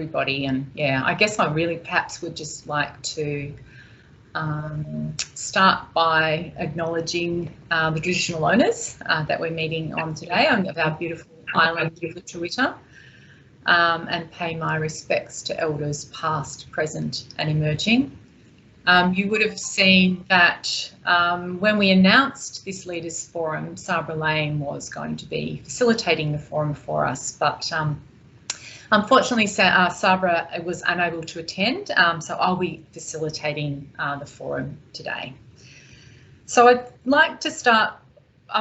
everybody. And yeah, I guess I really perhaps would just like to start by acknowledging the traditional owners that we're meeting on today of our beautiful island of Gutwein, and pay my respects to elders past, present and emerging. You would have seen that when we announced this Leaders Forum, Sabra Lane was going to be facilitating the forum for us, but unfortunately Sabra was unable to attend, so I'll be facilitating the forum today. So I'd like to start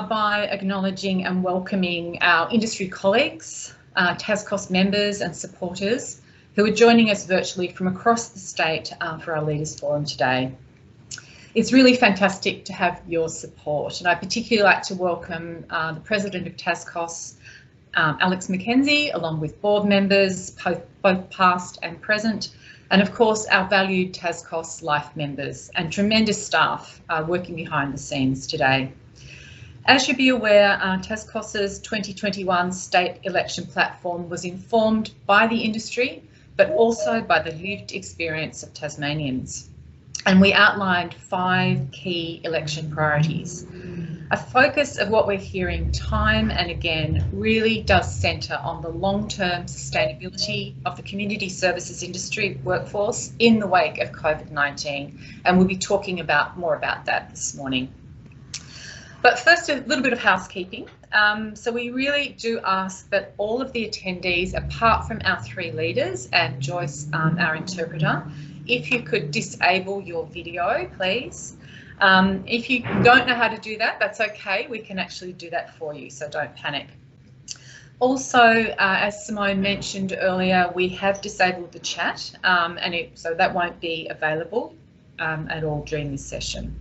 by acknowledging and welcoming our industry colleagues, TasCOSS members and supporters who are joining us virtually from across the state for our Leaders Forum today. It's really fantastic to have your support, and I particularly like to welcome the President of TasCOSS, Alex McKenzie, along with board members, both past and present, and of course our valued TasCOSS Life members and tremendous staff working behind the scenes today. As you'll be aware, TasCOSS's 2021 state election platform was informed by the industry, but also by the lived experience of Tasmanians. And we outlined 5 key election priorities. A focus of what we're hearing time and again really does centre on the long-term sustainability of the community services industry workforce in the wake of COVID-19, and we'll be talking more about that this morning. But first, a little bit of housekeeping. So we really do ask that all of the attendees, apart from our 3 leaders and Joyce, our interpreter, if you could disable your video, please. If you don't know how to do that, that's okay. We can actually do that for you, so don't panic. Also, as Simone mentioned earlier, we have disabled the chat, so that won't be available at all during this session.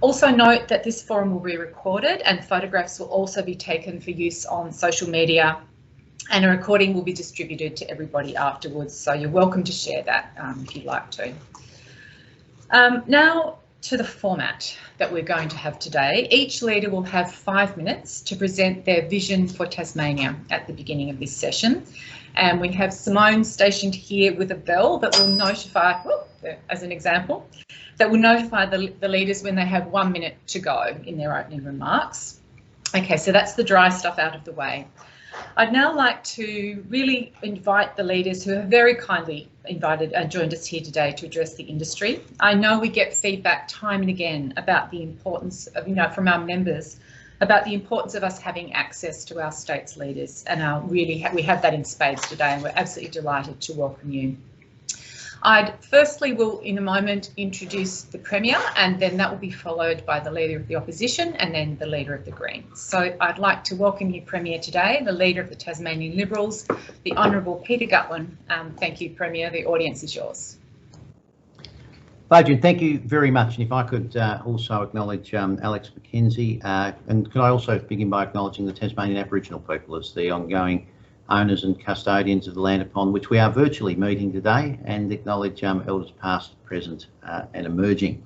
Also note that this forum will be recorded and photographs will also be taken for use on social media, and a recording will be distributed to everybody afterwards, so you're welcome to share that if you'd like to. Now to the format that we're going to have today. Each leader will have 5 minutes to present their vision for Tasmania at the beginning of this session, and we have Simone stationed here with a bell that will notify, as an example, that will notify the leaders when they have 1 minute to go in their opening remarks. Okay, so that's the dry stuff out of the way. I'd now like to really invite the leaders who have very kindly joined us here today to address the industry. I know we get feedback time and again about the importance of, from our members, about the importance of us having access to our state's leaders, and we have that in spades today, and we're absolutely delighted to welcome you. Firstly will in a moment introduce the Premier, and then that will be followed by the Leader of the Opposition and then the Leader of the Greens. So I'd like to welcome you, Premier, today, the Leader of the Tasmanian Liberals, the Honourable Peter Gutwein. Thank you, Premier. The audience is yours. Adrienne, thank you very much. And if I could also acknowledge Alex McKenzie, and could I also begin by acknowledging the Tasmanian Aboriginal people as the ongoing owners and custodians of the land upon which we are virtually meeting today, and acknowledge elders past, present and emerging.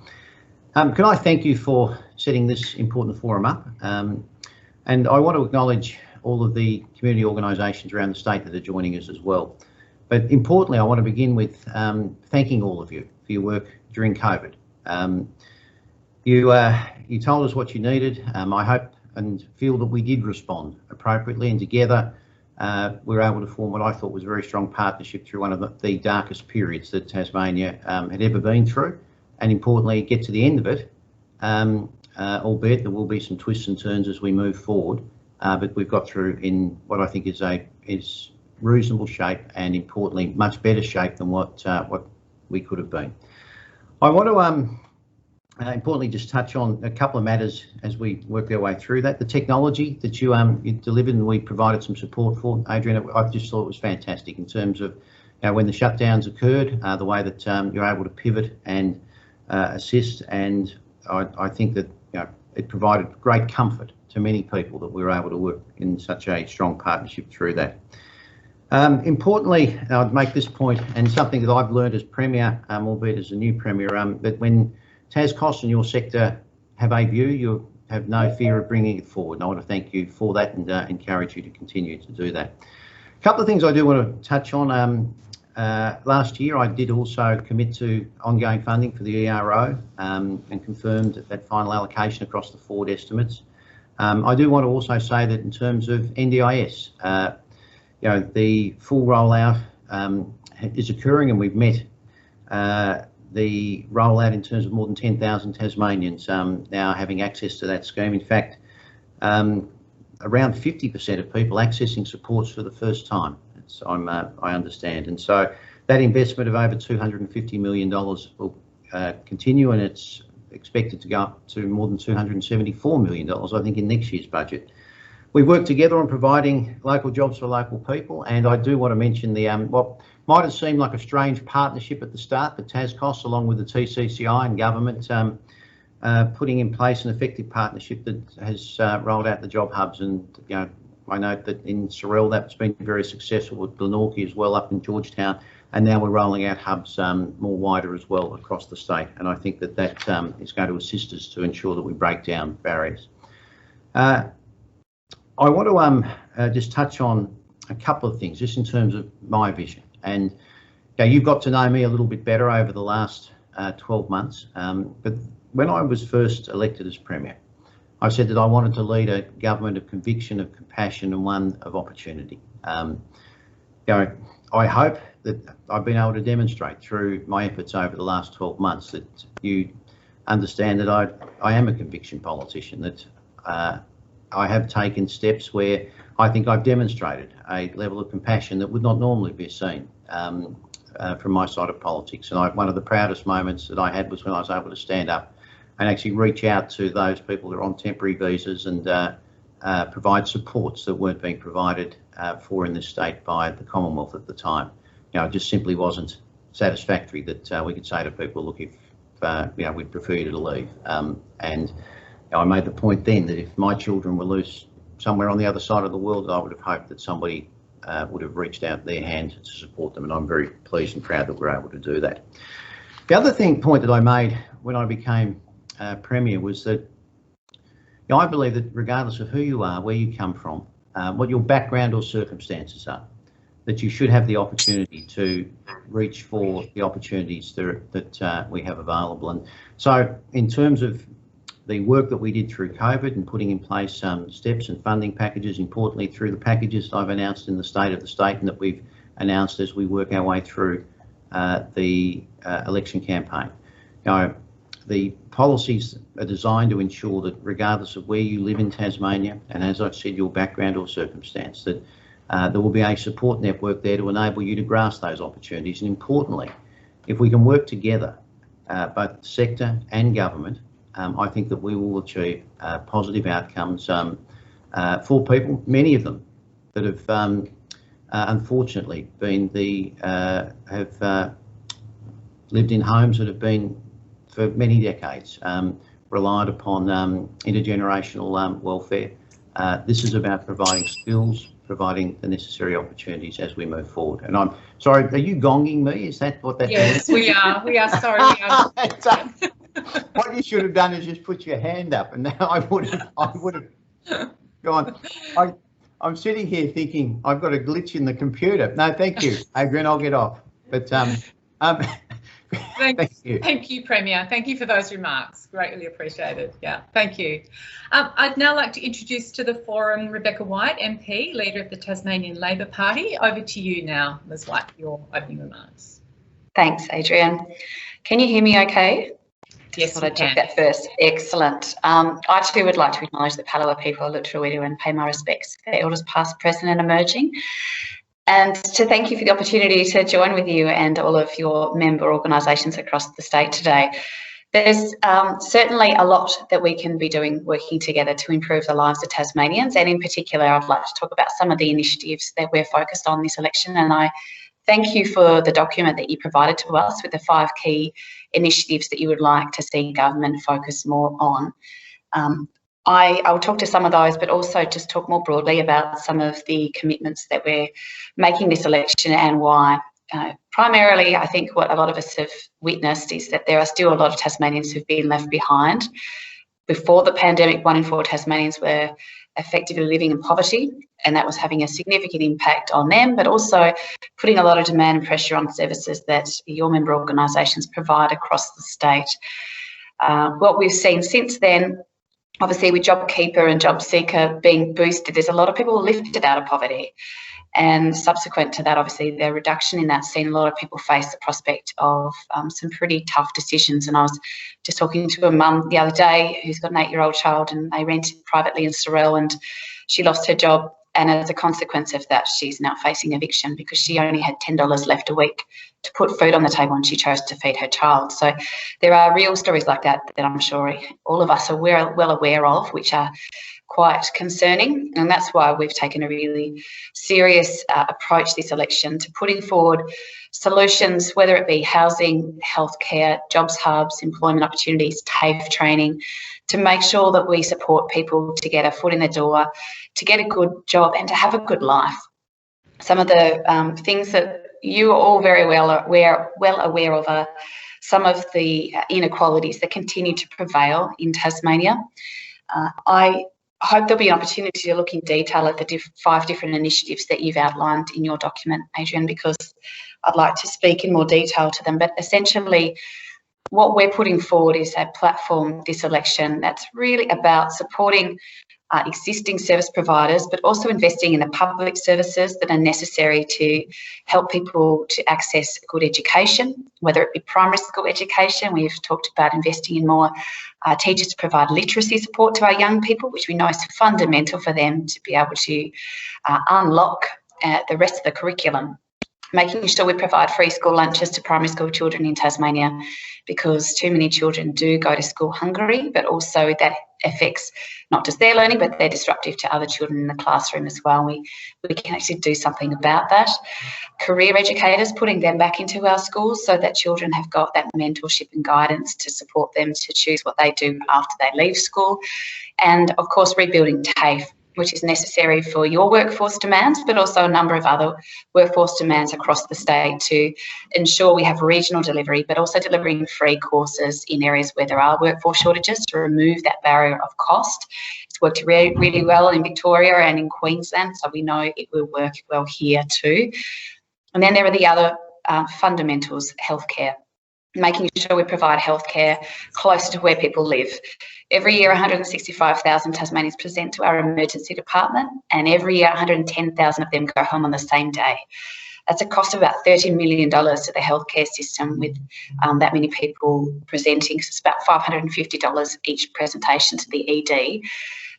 Can I thank you for setting this important forum up, and I want to acknowledge all of the community organisations around the state that are joining us as well. But importantly, I want to begin with thanking all of you for your work during COVID. You told us what you needed. I hope and feel that we did respond appropriately, and together we were able to form what I thought was a very strong partnership through one of the darkest periods that Tasmania had ever been through, and importantly get to the end of it, albeit there will be some twists and turns as we move forward, but we've got through in what I think is reasonable shape, and importantly much better shape than what we could have been. I want to importantly just touch on a couple of matters as we work our way through that. The technology that you delivered and we provided some support for, Adrienne, I just thought it was fantastic in terms of when the shutdowns occurred, the way that you're able to pivot and assist, and I think that it provided great comfort to many people that we were able to work in such a strong partnership through that. Importantly, I'd make this point, and something that I've learned as Premier, albeit as a new Premier, that when TasCOSS and your sector have a view, you have no fear of bringing it forward. And I want to thank you for that and encourage you to continue to do that. A couple of things I do want to touch on. Last year, I did also commit to ongoing funding for the ERO and confirmed that final allocation across the forward estimates. I do want to also say that in terms of NDIS, the full rollout is occurring, and we've met the rollout in terms of more than 10,000 Tasmanians now having access to that scheme. In fact, around 50% of people accessing supports for the first time, I understand. And so that investment of over $250 million will continue, and it's expected to go up to more than $274 million, I think, in next year's budget. We've worked together on providing local jobs for local people, and I do want to mention the what might have seemed like a strange partnership at the start, but TasCOSS, along with the TCCI and government, putting in place an effective partnership that has rolled out the job hubs. And I note that in Sorell that's been very successful, with Glenorchy as well up in Georgetown, and now we're rolling out hubs more wider as well across the state. And I think that is going to assist us to ensure that we break down barriers. I want to just touch on a couple of things, just in terms of my vision. And you've got to know me a little bit better over the last 12 months. But when I was first elected as Premier, I said that I wanted to lead a government of conviction, of compassion, and one of opportunity. I hope that I've been able to demonstrate through my efforts over the last 12 months that you understand that I am a conviction politician, that I have taken steps where I think I've demonstrated a level of compassion that would not normally be seen from my side of politics. And one of the proudest moments that I had was when I was able to stand up and actually reach out to those people that are on temporary visas and provide supports that weren't being provided for in this state by the Commonwealth at the time. It just simply wasn't satisfactory that we could say to people, look, if we'd prefer you to leave. And I made the point then that if my children were loose somewhere on the other side of the world, I would have hoped that somebody would have reached out their hand to support them, and I'm very pleased and proud that we're able to do that. The other point that I made when I became Premier was that I believe that regardless of who you are, where you come from, what your background or circumstances are, that you should have the opportunity to reach for the opportunities that we have available. And so in terms of the work that we did through COVID and putting in place some steps and funding packages, importantly through the packages that I've announced in the state of the state and that we've announced as we work our way through the election campaign. The policies are designed to ensure that regardless of where you live in Tasmania, and as I've said, your background or circumstance, that there will be a support network there to enable you to grasp those opportunities. And importantly, if we can work together, both the sector and government, I think that we will achieve positive outcomes for people, many of them that have unfortunately been have lived in homes that have been for many decades relied upon intergenerational welfare. This is about providing skills, providing the necessary opportunities as we move forward. And I'm sorry, are you gonging me? Is that what that means? Yes, we are. We are sorry. We are. What you should have done is just put your hand up, and now I would have gone. I'm sitting here thinking I've got a glitch in the computer. No, thank you, Adrienne. I'll get off. But thank you. Thank you, Premier. Thank you for those remarks. Greatly appreciated. Yeah, thank you. I'd now like to introduce to the forum Rebecca White MP, Leader of the Tasmanian Labor Party. Over to you now, Ms. White, for your opening remarks. Thanks, Adrienne. Can you hear me okay? Yes, I check that first. Excellent. I too would like to acknowledge the Palawa people of Lutruwita and pay my respects to their elders past, present and emerging, and to thank you for the opportunity to join with you and all of your member organisations across the state today. There's certainly a lot that we can be doing working together to improve the lives of Tasmanians, and in particular I'd like to talk about some of the initiatives that we're focused on this election, and I thank you for the document that you provided to us with the 5 key initiatives that you would like to see government focus more on. I will talk to some of those, but also just talk more broadly about some of the commitments that we're making this election and why. Primarily, I think what a lot of us have witnessed is that there are still a lot of Tasmanians who've been left behind. Before the pandemic, 1 in 4 Tasmanians were effectively living in poverty, and that was having a significant impact on them, but also putting a lot of demand and pressure on services that your member organisations provide across the state. What we've seen since then, obviously with JobKeeper and JobSeeker being boosted, there's a lot of people lifted out of poverty. And subsequent to that, obviously, the reduction in that, seen a lot of people face the prospect of some pretty tough decisions. And I was just talking to a mum the other day who's got an 8-year-old child, and they rented privately in Sorrel, and she lost her job. And as a consequence of that, she's now facing eviction because she only had $10 left a week to put food on the table, and she chose to feed her child. So there are real stories like that that I'm sure all of us are well aware of, which are quite concerning, and that's why we've taken a really serious approach this election to putting forward solutions, whether it be housing, healthcare, jobs hubs, employment opportunities, TAFE training, to make sure that we support people to get a foot in the door, to get a good job and to have a good life. Some of the things that you are all very well aware of are some of the inequalities that continue to prevail in Tasmania. I hope there'll be an opportunity to look in detail at the 5 different initiatives that you've outlined in your document, Adrienne, because I'd like to speak in more detail to them. But essentially, what we're putting forward is a platform this election that's really about supporting existing service providers, but also investing in the public services that are necessary to help people to access good education, whether it be primary school education. We've talked about investing in more teachers to provide literacy support to our young people, which we know is fundamental for them to be able to unlock the rest of the curriculum. Making sure we provide free school lunches to primary school children in Tasmania, because too many children do go to school hungry, but also that affects not just their learning, but they're disruptive to other children in the classroom as well. We can actually do something about that. Career educators, putting them back into our schools so that children have got that mentorship and guidance to support them to choose what they do after they leave school. And of course, rebuilding TAFE, which is necessary for your workforce demands, but also a number of other workforce demands across the state to ensure we have regional delivery, but also delivering free courses in areas where there are workforce shortages to remove that barrier of cost. It's worked really well in Victoria and in Queensland, so we know it will work well here too. And then there are the other fundamentals, healthcare. Making sure we provide healthcare close to where people live. Every year, 165,000 Tasmanians present to our emergency department, and every year, 110,000 of them go home on the same day. That's a cost of about $30 million to the healthcare system with that many people presenting. So it's about $550 each presentation to the ED.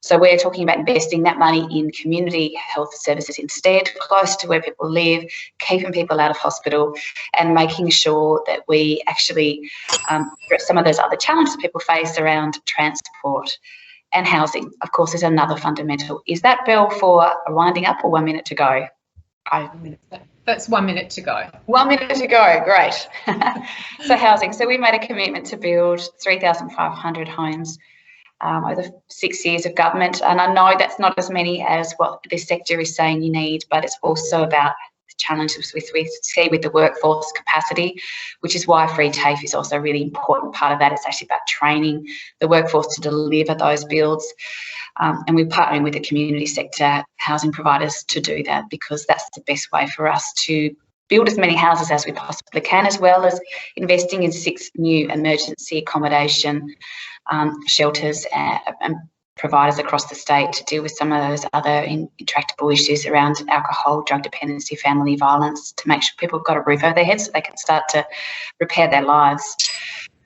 So we're talking about investing that money in community health services instead, close to where people live, keeping people out of hospital, and making sure that we actually address some of those other challenges people face around transport and housing. Of course, is another fundamental. Is that bell for winding up or 1 minute to go? That's 1 minute to go. 1 minute to go, great. So housing. So we made a commitment to build 3,500 homes over 6 years of government, and I know that's not as many as what this sector is saying you need, but it's also about the challenges we see with the workforce capacity, which is why free TAFE is also a really important part of that. It's actually about training the workforce to deliver those builds, and we're partnering with the community sector housing providers to do that, because that's the best way for us to build as many houses as we possibly can, as well as investing in 6 new emergency accommodation shelters and providers across the state to deal with some of those other intractable issues around alcohol, drug dependency, family violence, to make sure people have got a roof over their heads so they can start to repair their lives.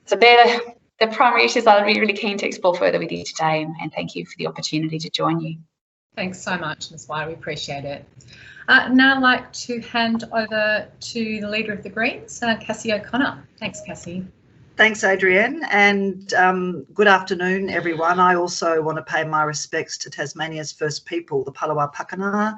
So they're the primary issues I'd be really keen to explore further with you today, and thank you for the opportunity to join you. Thanks so much, Ms. Wire, we appreciate it. Now I'd like to hand over to the Leader of the Greens, Cassy O'Connor. Thanks, Cassy. Thanks, Adrienne, and good afternoon, everyone. I also want to pay my respects to Tasmania's First People, the Palawa Pakana,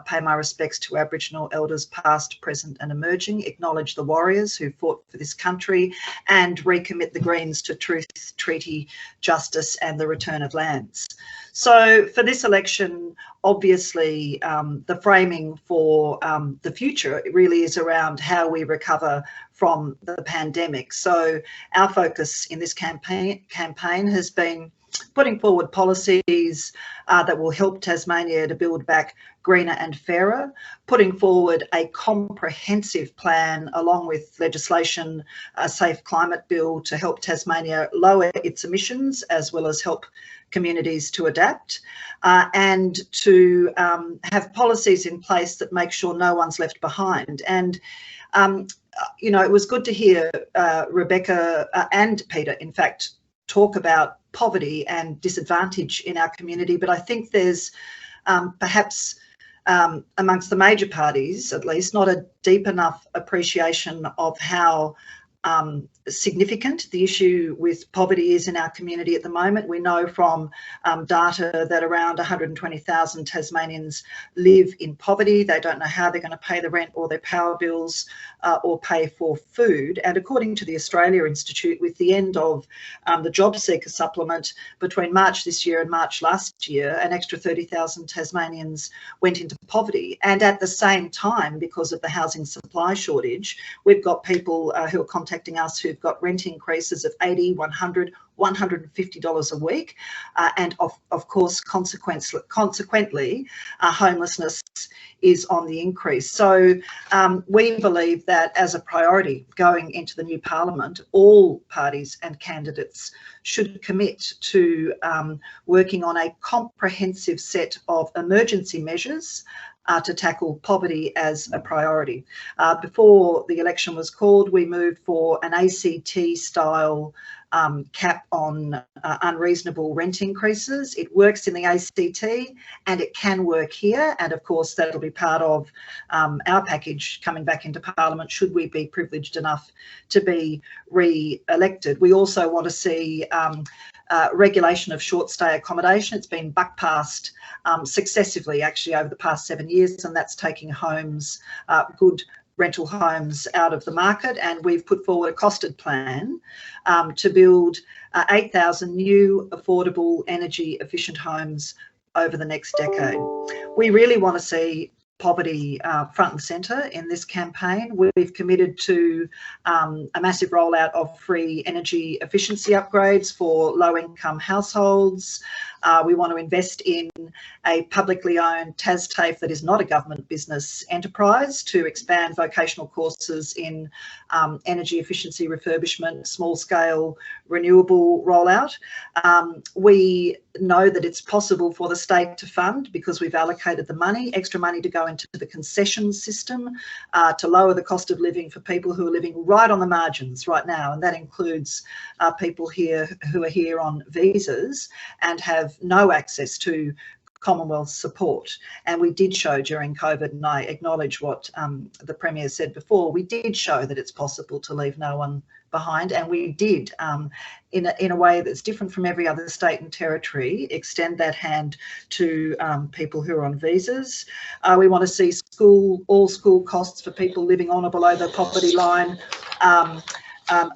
pay my respects to Aboriginal elders past, present and emerging, acknowledge the warriors who fought for this country, and recommit the Greens to truth, treaty, justice and the return of lands. So for this election, obviously the framing for the future really is around how we recover from the pandemic. So our focus in this campaign has been putting forward policies that will help Tasmania to build back greener and fairer, putting forward a comprehensive plan along with legislation, a safe climate bill to help Tasmania lower its emissions as well as help communities to adapt, and to have policies in place that make sure no one's left behind. And you know, it was good to hear Rebecca and Peter, in fact, talk about poverty and disadvantage in our community, but I think there's perhaps amongst the major parties, at least, not a deep enough appreciation of how significant the issue with poverty is in our community at the moment. We know from data that around 120,000 Tasmanians live in poverty. They don't know how they're going to pay the rent or their power bills or pay for food. And according to the Australia Institute, with the end of the job seeker supplement between March this year and March last year, an extra 30,000 Tasmanians went into poverty. And at the same time, because of the housing supply shortage, we've got people who are contacting us who've got rent increases of $80, $100, $150 a week, and of course, consequently, homelessness is on the increase. So we believe that as a priority going into the new parliament, all parties and candidates should commit to working on a comprehensive set of emergency measures to tackle poverty as a priority. Before the election was called, we moved for an ACT-style cap on unreasonable rent increases. It works in the ACT and it can work here, and of course that'll be part of our package coming back into Parliament should we be privileged enough to be re-elected. We also want to see regulation of short stay accommodation. It's been buck-passed successively actually over the past 7 years, and that's taking homes, good rental homes, out of the market. And we've put forward a costed plan to build 8,000 new affordable energy efficient homes over the next decade. We really want to see poverty front and centre in this campaign. We've committed to a massive rollout of free energy efficiency upgrades for low-income households. We want to invest in a publicly owned TasTAFE that is not a government business enterprise to expand vocational courses in energy efficiency refurbishment, small-scale renewable rollout. We know that it's possible for the state to fund, because we've allocated the money, extra money to go into the concession system to lower the cost of living for people who are living right on the margins right now, and that includes people here who are here on visas and have no access to Commonwealth support. And we did show during COVID, and I acknowledge what the Premier said before, we did show that it's possible to leave no one behind, and we did in a way that's different from every other state and territory, extend that hand to people who are on visas. We want to see all school costs for people living on or below the poverty line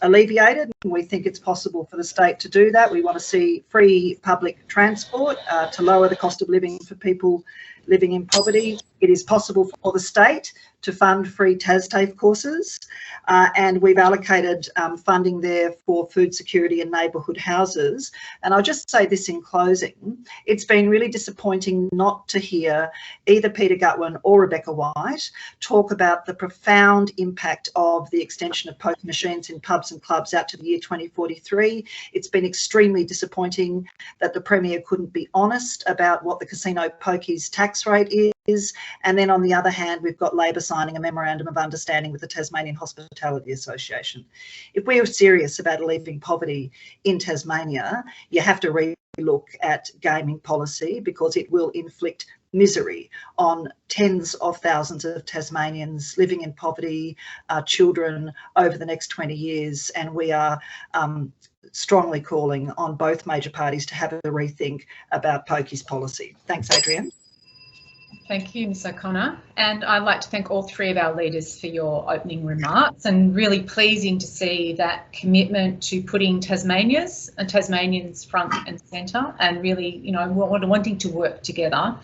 alleviated, and we think it's possible for the state to do that. We want to see free public transport to lower the cost of living for people living in poverty. It is possible for the state to fund free TasTAFE courses, and we've allocated funding there for food security and neighbourhood houses. And I'll just say this in closing, it's been really disappointing not to hear either Peter Gutwein or Rebecca White talk about the profound impact of the extension of poker machines in pubs and clubs out to the year 2043. It's been extremely disappointing that the Premier couldn't be honest about what the casino pokies tax rate is. And then on the other hand, we've got Labor signing a memorandum of understanding with the Tasmanian Hospitality Association. If we are serious about relieving poverty in Tasmania, you have to relook at gaming policy, because it will inflict misery on tens of thousands of Tasmanians living in poverty, children, over the next 20 years. And we are strongly calling on both major parties to have a rethink about pokies policy. Thanks, Adrienne. Thank you, Ms O'Connor. And I'd like to thank all three of our leaders for your opening remarks, and really pleasing to see that commitment to putting Tasmanians front and centre, and really, you know, wanting to work together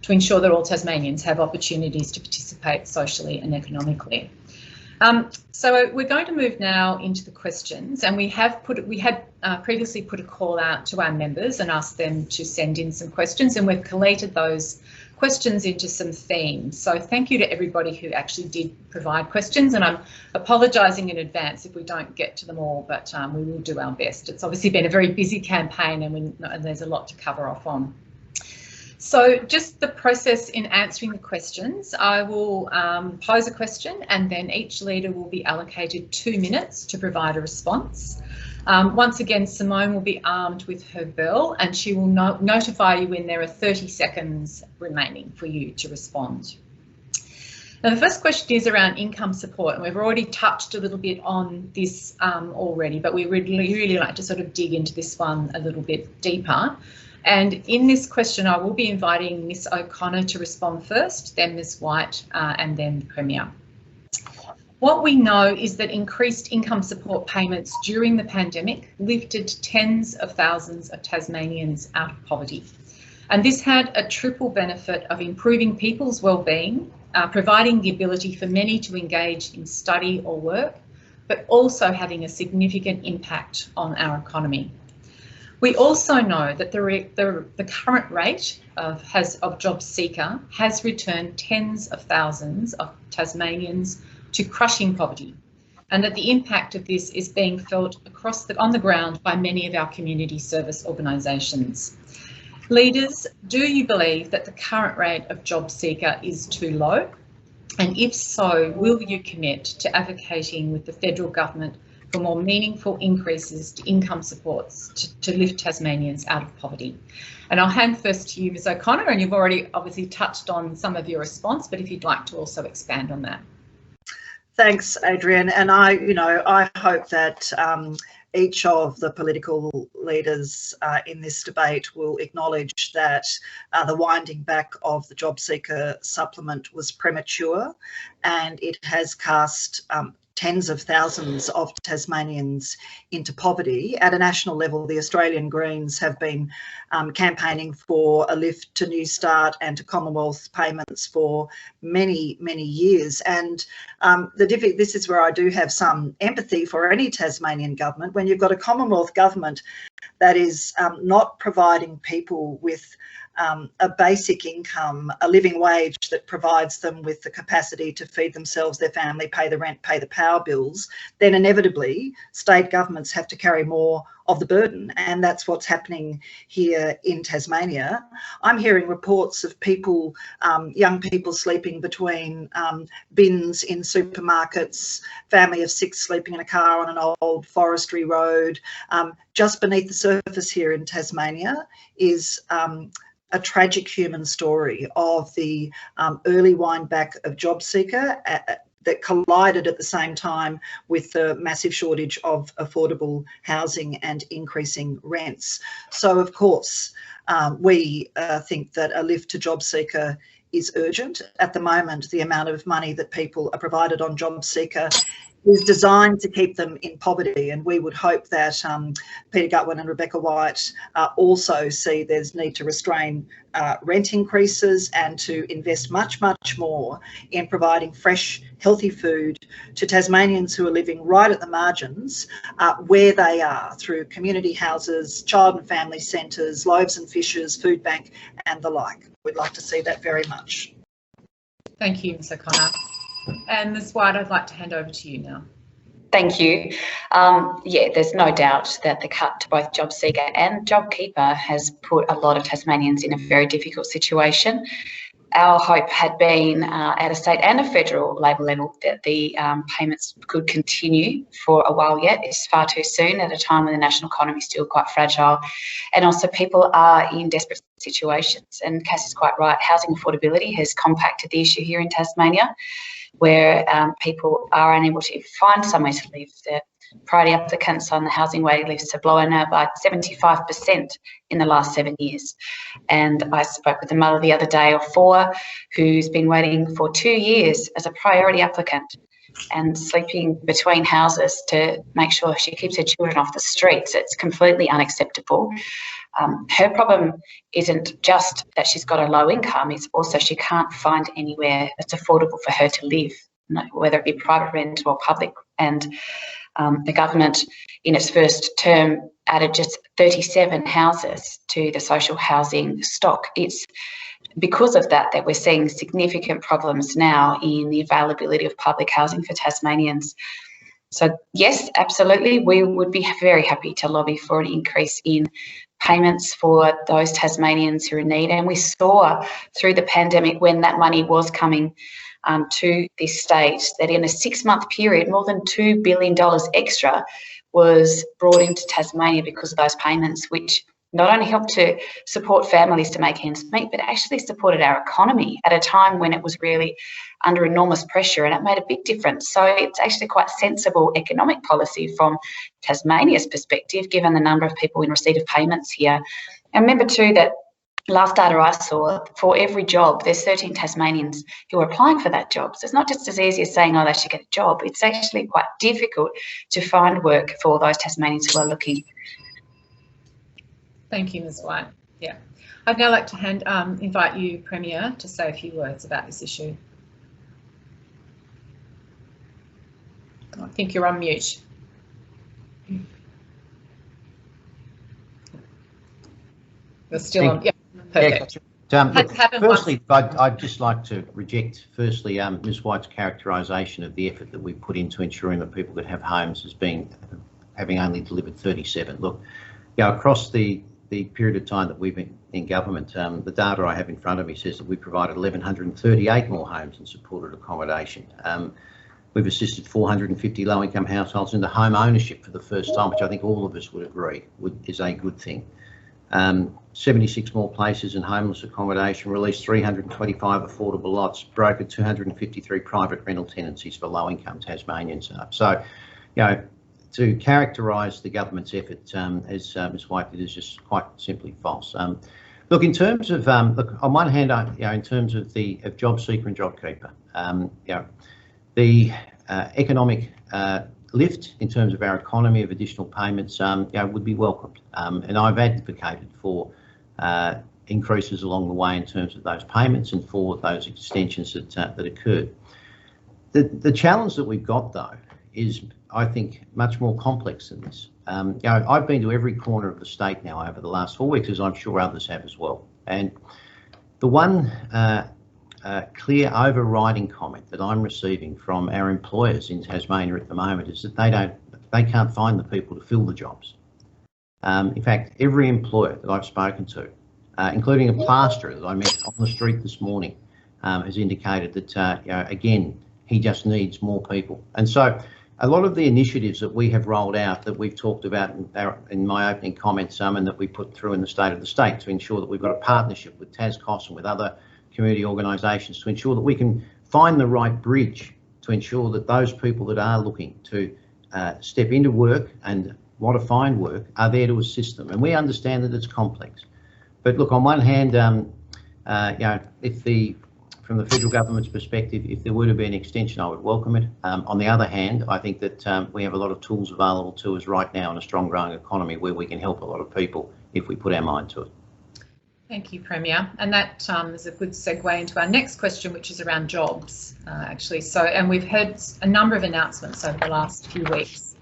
to ensure that all Tasmanians have opportunities to participate socially and economically. So we're going to move now into the questions, and we had previously put a call out to our members and asked them to send in some questions, and we've collated those questions into some themes. So thank you to everybody who actually did provide questions, and I'm apologising in advance if we don't get to them all, but we will do our best. It's obviously been a very busy campaign, and there's a lot to cover off on. So just the process in answering the questions, I will pose a question, and then each leader will be allocated 2 minutes to provide a response. Once again, Simone will be armed with her bell, and she will notify you when there are 30 seconds remaining for you to respond. Now, the first question is around income support, and we've already touched a little bit on this already, but we would really like to sort of dig into this one a little bit deeper. And in this question, I will be inviting Ms O'Connor to respond first, then Ms White, and then the Premier. What we know is that increased income support payments during the pandemic lifted tens of thousands of Tasmanians out of poverty. And this had a triple benefit of improving people's wellbeing, providing the ability for many to engage in study or work, but also having a significant impact on our economy. We also know that the current rate of job seeker has returned tens of thousands of Tasmanians to crushing poverty, and that the impact of this is being felt on the ground by many of our community service organisations. Leaders, do you believe that the current rate of job seeker is too low? And if so, will you commit to advocating with the federal government for more meaningful increases to income supports to lift Tasmanians out of poverty? And I'll hand first to you, Ms O'Connor, and you've already obviously touched on some of your response, but if you'd like to also expand on that. Thanks, Adrienne. And I hope that each of the political leaders in this debate will acknowledge that the winding back of the job seeker supplement was premature, and it has cast tens of thousands of Tasmanians into poverty. At a national level, the Australian Greens have been campaigning for a lift to New Start and to Commonwealth payments for many, many years. And this is where I do have some empathy for any Tasmanian government. When you've got a Commonwealth government that is not providing people with a basic income, a living wage that provides them with the capacity to feed themselves, their family, pay the rent, pay the power bills, then inevitably state governments have to carry more of the burden. And that's what's happening here in Tasmania. I'm hearing reports of people, young people sleeping between bins in supermarkets, family of 6 sleeping in a car on an old forestry road. Just beneath the surface here in Tasmania is a tragic human story of the early wind back of job seeker that collided at the same time with the massive shortage of affordable housing and increasing rents. So, of course, we think that a lift to job seeker is urgent. At the moment, the amount of money that people are provided on job seeker is designed to keep them in poverty, and we would hope that Peter Gutwein and Rebecca White also see there's need to restrain rent increases and to invest much, much more in providing fresh, healthy food to Tasmanians who are living right at the margins where they are, through community houses, child and family centres, loaves and fishes, food bank and the like. We'd like to see that very much. Thank you, Ms O'Connor. And Ms White, I'd like to hand over to you now. Thank you. Yeah, there's no doubt that the cut to both JobSeeker and JobKeeper has put a lot of Tasmanians in a very difficult situation. Our hope had been at a state and a federal Labor level that the payments could continue for a while yet. It's far too soon at a time when the national economy is still quite fragile, and also people are in desperate situations. And Cassie's quite right, housing affordability has compacted the issue here in Tasmania, where people are unable to find somewhere to live. The priority applicants on the housing waiting lists have blown out by 75% in the last 7 years. And I spoke with a mother the other day of 4 who's been waiting for 2 years as a priority applicant and sleeping between houses to make sure she keeps her children off the streets. It's completely unacceptable. Her problem isn't just that she's got a low income, it's also she can't find anywhere that's affordable for her to live. whether it be private rent or public. And the government, in its first term, added just 37 houses to the social housing stock. It's because of that we're seeing significant problems now in the availability of public housing for Tasmanians. So yes, absolutely, we would be very happy to lobby for an increase in payments for those Tasmanians who are in need. And we saw through the pandemic, when that money was coming to this state, that in a 6-month period, more than $2 billion extra was brought into Tasmania because of those payments, which not only helped to support families to make ends meet, but actually supported our economy at a time when it was really under enormous pressure, and it made a big difference. So it's actually quite sensible economic policy from Tasmania's perspective, given the number of people in receipt of payments here. And remember too that last data I saw, for every job, there's 13 Tasmanians who are applying for that job. So it's not just as easy as saying, oh, they should get a job. It's actually quite difficult to find work for those Tasmanians who are looking. Thank you, Ms. White. Yeah, I'd now like to invite you, Premier, to say a few words about this issue. I think you're on mute. You're still on. Yeah, perfect. Firstly, I'd just like to reject, Ms. White's characterisation of the effort that we put into ensuring that people could have homes as having only delivered 37. Look, across the period of time that we've been in government, the data I have in front of me says that we provided 1,138 more homes and supported accommodation. We've assisted 450 low-income households into home ownership for the first time, which I think all of us would agree is a good thing. 76 more places in homeless accommodation, released 325 affordable lots, brokered 253 private rental tenancies for low-income Tasmanians. So, to characterise the government's effort, as Ms. White did, is just quite simply false. Look, in terms of on one hand, in terms of job seeker and job keeper, the economic lift in terms of our economy of additional payments, would be welcomed, and I've advocated for increases along the way in terms of those payments and for those extensions that occurred. The challenge that we've got, though, is, I think, much more complex than this. I've been to every corner of the state now over the last 4 weeks, as I'm sure others have as well. And the one clear overriding comment that I'm receiving from our employers in Tasmania at the moment is that they can't find the people to fill the jobs. In fact, every employer that I've spoken to, including a plasterer that I met on the street this morning, has indicated that, again, he just needs more people. And so a lot of the initiatives that we have rolled out, that we've talked about in my opening comments, and that we put through in the State of the State, to ensure that we've got a partnership with TasCOSS and with other community organisations to ensure that we can find the right bridge to ensure that those people that are looking to step into work and want to find work are there to assist them. And we understand that it's complex. But look, on one hand, from the federal government's perspective, if there were to be an extension, I would welcome it. On the other hand, I think that we have a lot of tools available to us right now in a strong growing economy where we can help a lot of people if we put our mind to it. Thank you, Premier. And that is a good segue into our next question, which is around jobs, actually. And we've heard a number of announcements over the last few weeks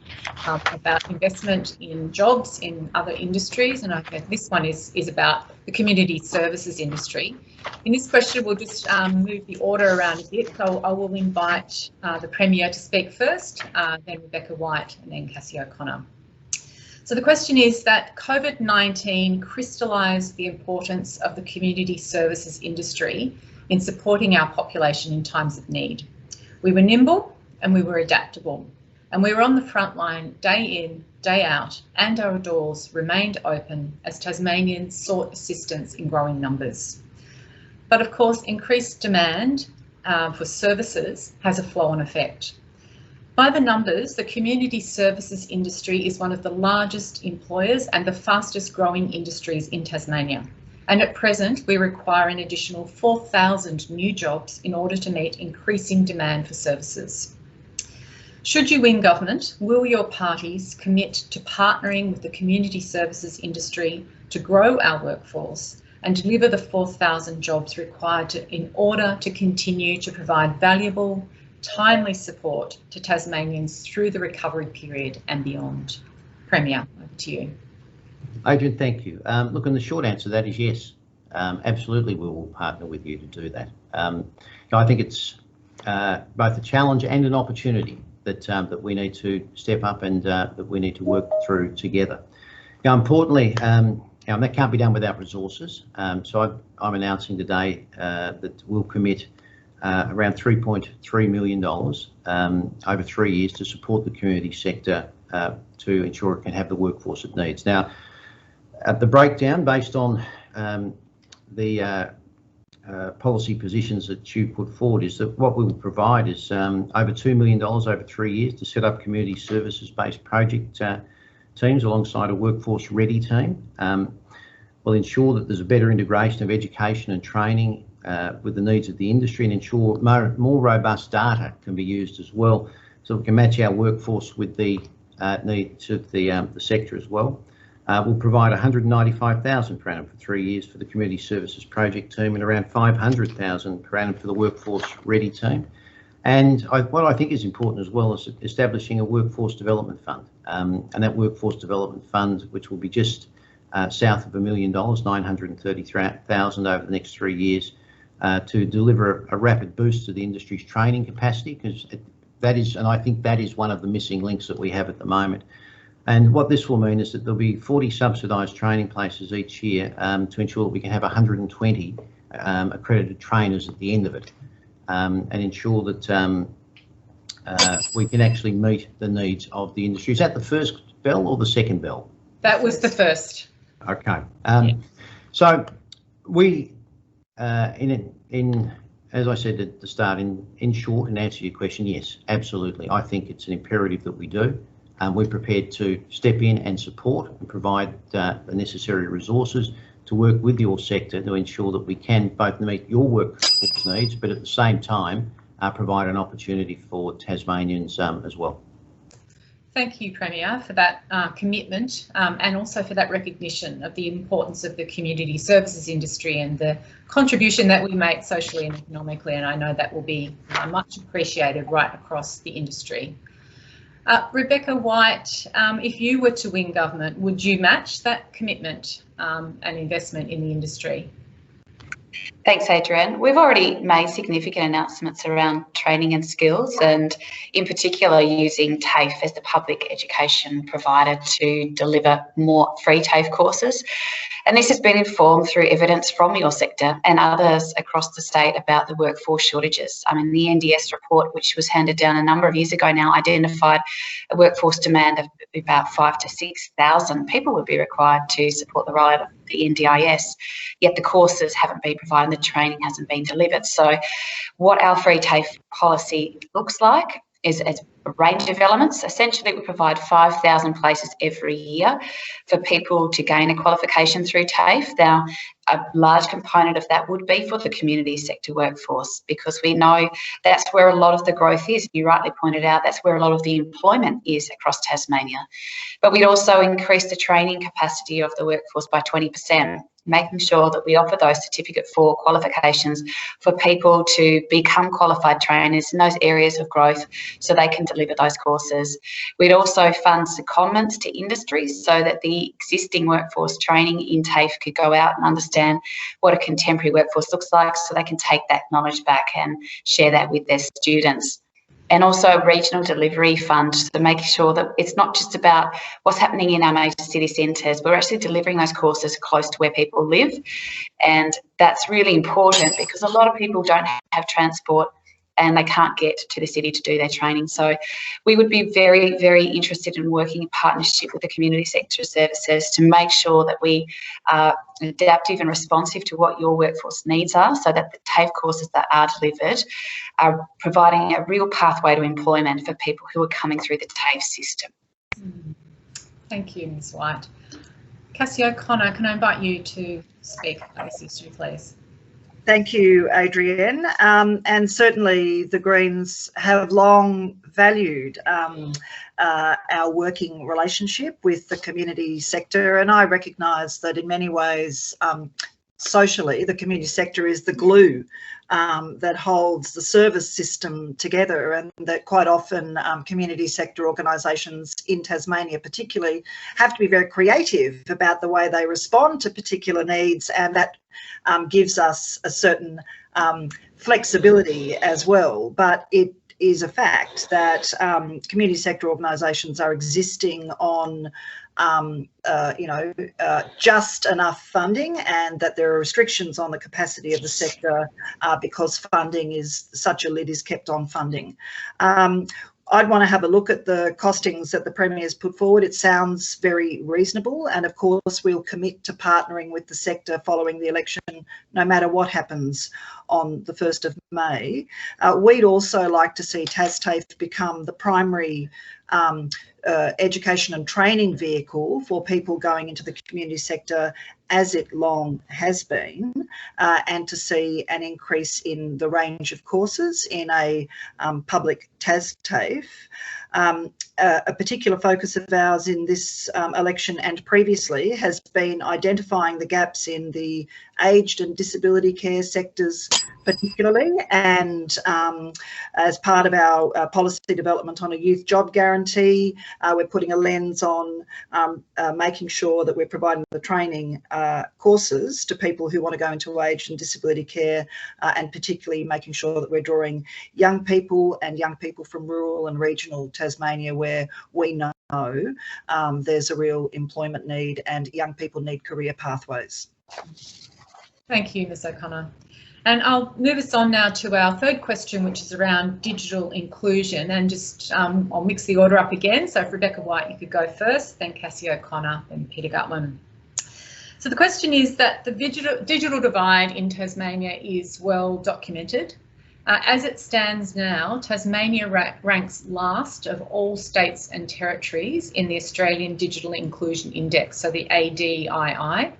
about investment in jobs in other industries, and I think this one is about the community services industry. In this question, we'll just move the order around a bit. So I will invite the Premier to speak first, then Rebecca White, and then Cassy O'Connor. So the question is that COVID-19 crystallised the importance of the community services industry in supporting our population in times of need. We were nimble and we were adaptable, and we were on the front line day in, day out, and our doors remained open as Tasmanians sought assistance in growing numbers. But of course, increased demand for services has a flow-on effect. By the numbers, the community services industry is one of the largest employers and the fastest growing industries in Tasmania. And at present, we require an additional 4,000 new jobs in order to meet increasing demand for services. Should you win government, will your parties commit to partnering with the community services industry to grow our workforce and deliver the 4,000 jobs required in order to continue to provide valuable, timely support to Tasmanians through the recovery period and beyond? Premier, over to you. Adrienne, thank you. Look, and the short answer to that is yes. Absolutely, we will partner with you to do that. I think it's both a challenge and an opportunity that we need to step up and that we need to work through together. Now, importantly, that can't be done without resources. So I'm announcing today that we'll commit around $3.3 million over 3 years to support the community sector to ensure it can have the workforce it needs. Now, the breakdown based on the policy positions that you put forward is that what we will provide is over $2 million over 3 years to set up community services-based project teams alongside a workforce ready team. We'll ensure that there's a better integration of education and training with the needs of the industry and ensure more robust data can be used as well, so we can match our workforce with the needs of the sector as well. We'll provide $195,000 per annum for 3 years for the community services project team and around $500,000 per annum for the workforce ready team. And what I think is important as well is establishing a workforce development fund. And that workforce development fund, which will be just south of $1 million, $933,000 over the next 3 years, to deliver a rapid boost to the industry's training capacity, because that is, and I think that is one of the missing links that we have at the moment. And what this will mean is that there'll be 40 subsidised training places each year to ensure that we can have 120 accredited trainers at the end of it, and ensure that we can actually meet the needs of the industry. Is that the first bell or the second bell? That was the first. Okay. So we, as I said at the start, in short, in answer to your question, yes, absolutely. I think it's an imperative that we do. We're prepared to step in and support and provide the necessary resources to work with your sector to ensure that we can both meet your workforce needs, but at the same time provide an opportunity for Tasmanians as well. Thank you, Premier, for that commitment and also for that recognition of the importance of the community services industry and the contribution that we make socially and economically, and I know that will be much appreciated right across the industry. Rebecca White, if you were to win government, would you match that commitment and investment in the industry? Thanks, Adrienne. We've already made significant announcements around training and skills, and in particular using TAFE as the public education provider to deliver more free TAFE courses. And this has been informed through evidence from your sector and others across the state about the workforce shortages. I mean, the NDS report, which was handed down a number of years ago now, identified a workforce demand of about 5,000 to 6,000 people would be required to support the rollout of the NDIS, yet the courses haven't been provided, the training hasn't been delivered. So what our free TAFE policy looks like is a range of elements. Essentially, we provide 5,000 places every year for people to gain a qualification through TAFE. Now, a large component of that would be for the community sector workforce, because we know that's where a lot of the growth is. You rightly pointed out, that's where a lot of the employment is across Tasmania. But we'd also increase the training capacity of the workforce by 20%. Making sure that we offer those certificate for qualifications for people to become qualified trainers in those areas of growth so they can deliver those courses. We'd also fund secondments to industries so that the existing workforce training in TAFE could go out and understand what a contemporary workforce looks like so they can take that knowledge back and share that with their students. And also a regional delivery fund to make sure that it's not just about what's happening in our major city centres, we're actually delivering those courses close to where people live. And that's really important because a lot of people don't have transport and they can't get to the city to do their training. So we would be very, very interested in working in partnership with the community sector services to make sure that we are adaptive and responsive to what your workforce needs are, so that the TAFE courses that are delivered are providing a real pathway to employment for people who are coming through the TAFE system. Thank you, Ms White. Cassy O'Connor, can I invite you to speak on this issue, please? Thank you, Adrienne. And certainly the Greens have long valued our working relationship with the community sector, and I recognise that in many ways socially, the community sector is the glue that holds the service system together, and that quite often community sector organisations in Tasmania particularly have to be very creative about the way they respond to particular needs, and that gives us a certain flexibility as well. But it is a fact that community sector organisations are existing on just enough funding, and that there are restrictions on the capacity of the sector because funding is, such a lid is kept on funding. I'd want to have a look at the costings that the Premier's put forward. It sounds very reasonable, and of course we'll commit to partnering with the sector following the election, no matter what happens on the 1st of May. We'd also like to see TasTAFE become the primary education and training vehicle for people going into the community sector, as it long has been, and to see an increase in the range of courses in a public TasTAFE. A particular focus of ours in this election and previously has been identifying the gaps in the aged and disability care sectors particularly, and as part of our policy development on a youth job guarantee, we're putting a lens on making sure that we're providing the training courses to people who want to go into aged and disability care, and particularly making sure that we're drawing young people from rural and regional Tasmania, where we know there's a real employment need and young people need career pathways. Thank you, Ms O'Connor. And I'll move us on now to our third question, which is around digital inclusion. And just I'll mix the order up again. So if Rebecca White, you could go first, then Cassy O'Connor, then Peter Gutwein. So the question is that the digital divide in Tasmania is well documented. As it stands now, Tasmania ranks last of all states and territories in the Australian Digital Inclusion Index, so the ADII.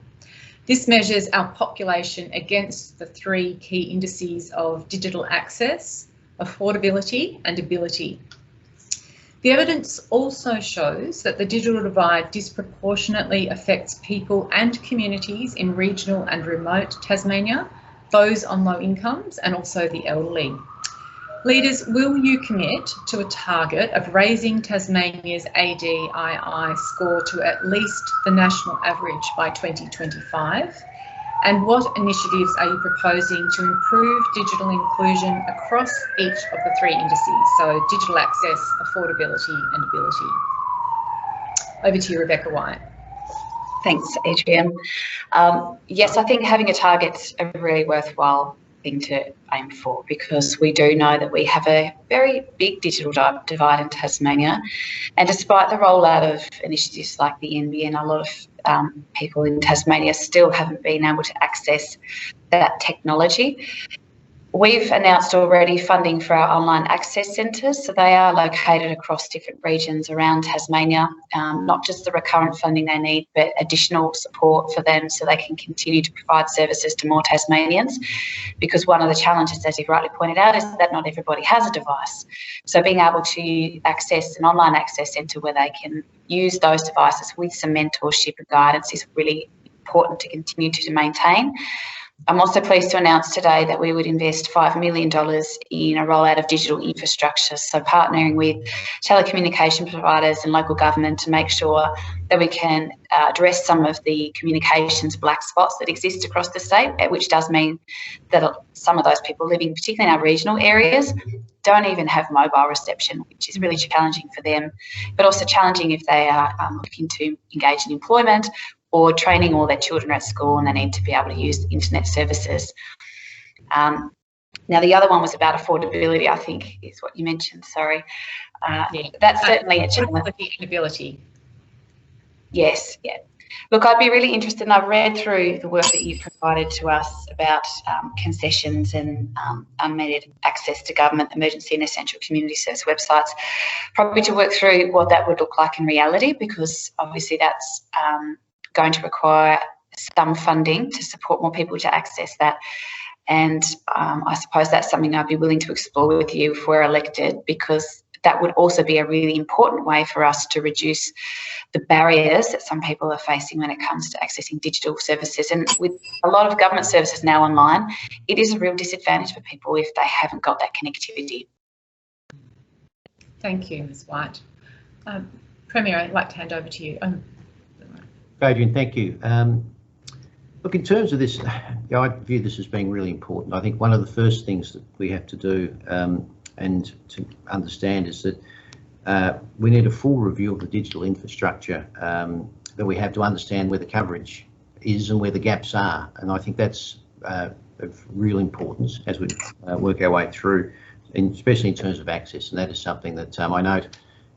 This measures our population against the three key indices of digital access, affordability and ability. The evidence also shows that the digital divide disproportionately affects people and communities in regional and remote Tasmania, those on low incomes and also the elderly. Leaders, will you commit to a target of raising Tasmania's ADII score to at least the national average by 2025? And what initiatives are you proposing to improve digital inclusion across each of the three indices, so digital access, affordability and ability? Over to you, Rebecca White. Thanks, Adrienne. Yes, I think having a target's a really worthwhile thing to aim for, because we do know that we have a very big digital divide in Tasmania, and despite the rollout of initiatives like the NBN, a lot of people in Tasmania still haven't been able to access that technology. We've announced already funding for our online access centres, so they are located across different regions around Tasmania, not just the recurrent funding they need, but additional support for them so they can continue to provide services to more Tasmanians, because one of the challenges, as you've rightly pointed out, is that not everybody has a device. So being able to access an online access centre where they can use those devices with some mentorship and guidance is really important to continue to maintain. I'm also pleased to announce today that we would invest $5 million in a rollout of digital infrastructure, so partnering with telecommunication providers and local government to make sure that we can address some of the communications black spots that exist across the state, which does mean that some of those people living, particularly in our regional areas, don't even have mobile reception, which is really challenging for them, but also challenging if they are looking to engage in employment or training all their children at school and they need to be able to use internet services. Now, the other one was about affordability, I think, is what you mentioned, sorry. Yeah. That's certainly a challenge. Ability. Yes, yeah. Look, I'd be really interested, and I've read through the work that you've provided to us about concessions and unmetered access to government emergency and essential community service websites, probably to work through what that would look like in reality, because obviously that's going to require some funding to support more people to access that. And I suppose that's something I'd be willing to explore with you if we're elected, because that would also be a really important way for us to reduce the barriers that some people are facing when it comes to accessing digital services. And with a lot of government services now online, it is a real disadvantage for people if they haven't got that connectivity. Thank you, Ms White. Premier, I'd like to hand over to you. Adrienne, thank you. Look, in terms of this, I view this as being really important. I think one of the first things that we have to do and to understand is that we need a full review of the digital infrastructure that we have to understand where the coverage is and where the gaps are. And I think that's of real importance as we work our way through, especially in terms of access. And that is something that I note,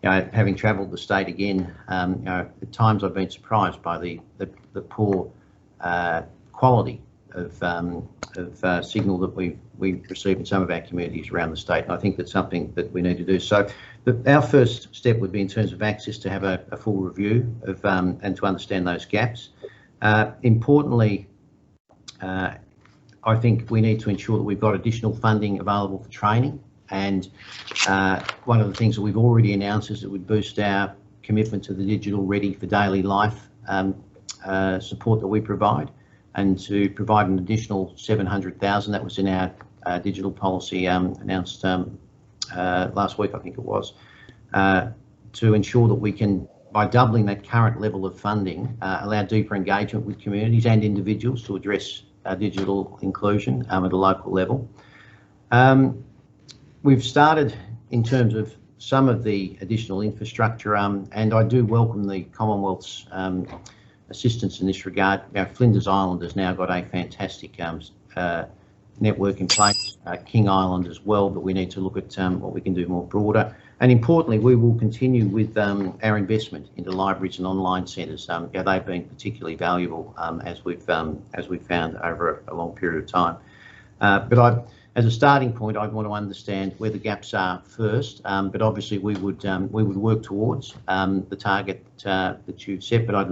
having travelled the state again, at times I've been surprised by the poor quality of signal that we receive in some of our communities around the state. And I think that's something that we need to do. So our first step would be, in terms of access, to have a full review of and to understand those gaps. Importantly, I think we need to ensure that we've got additional funding available for training. And one of the things that we've already announced is that we'd boost our commitment to the digital ready for daily life support that we provide, and to provide an additional 700,000. That was in our digital policy announced last week, I think it was, to ensure that we can, by doubling that current level of funding, allow deeper engagement with communities and individuals to address digital inclusion at a local level. We've started in terms of some of the additional infrastructure, and I do welcome the Commonwealth's assistance in this regard. Flinders Island has now got a fantastic network in place, King Island as well, but we need to look at what we can do more broader. And importantly, we will continue with our investment into libraries and online centres. They've been particularly valuable as we've found over a long period of time. But as a starting point, I'd want to understand where the gaps are first. But obviously, we would work towards the target that you've set. But I'd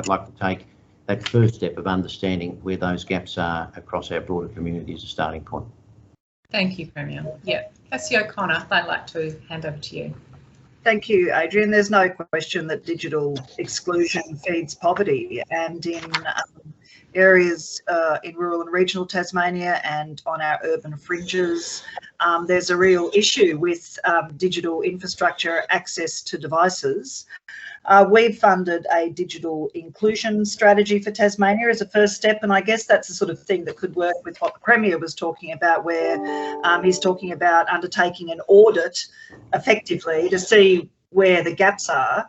like to take that first step of understanding where those gaps are across our broader community as a starting point. Thank you, Premier. Yeah, Cassy O'Connor, I'd like to hand over to you. Thank you, Adrienne. There's no question that digital exclusion feeds poverty, and in areas in rural and regional Tasmania and on our urban fringes, there's a real issue with digital infrastructure access to devices. We've funded a digital inclusion strategy for Tasmania as a first step, and I guess that's the sort of thing that could work with what the Premier was talking about, where he's talking about undertaking an audit effectively to see where the gaps are.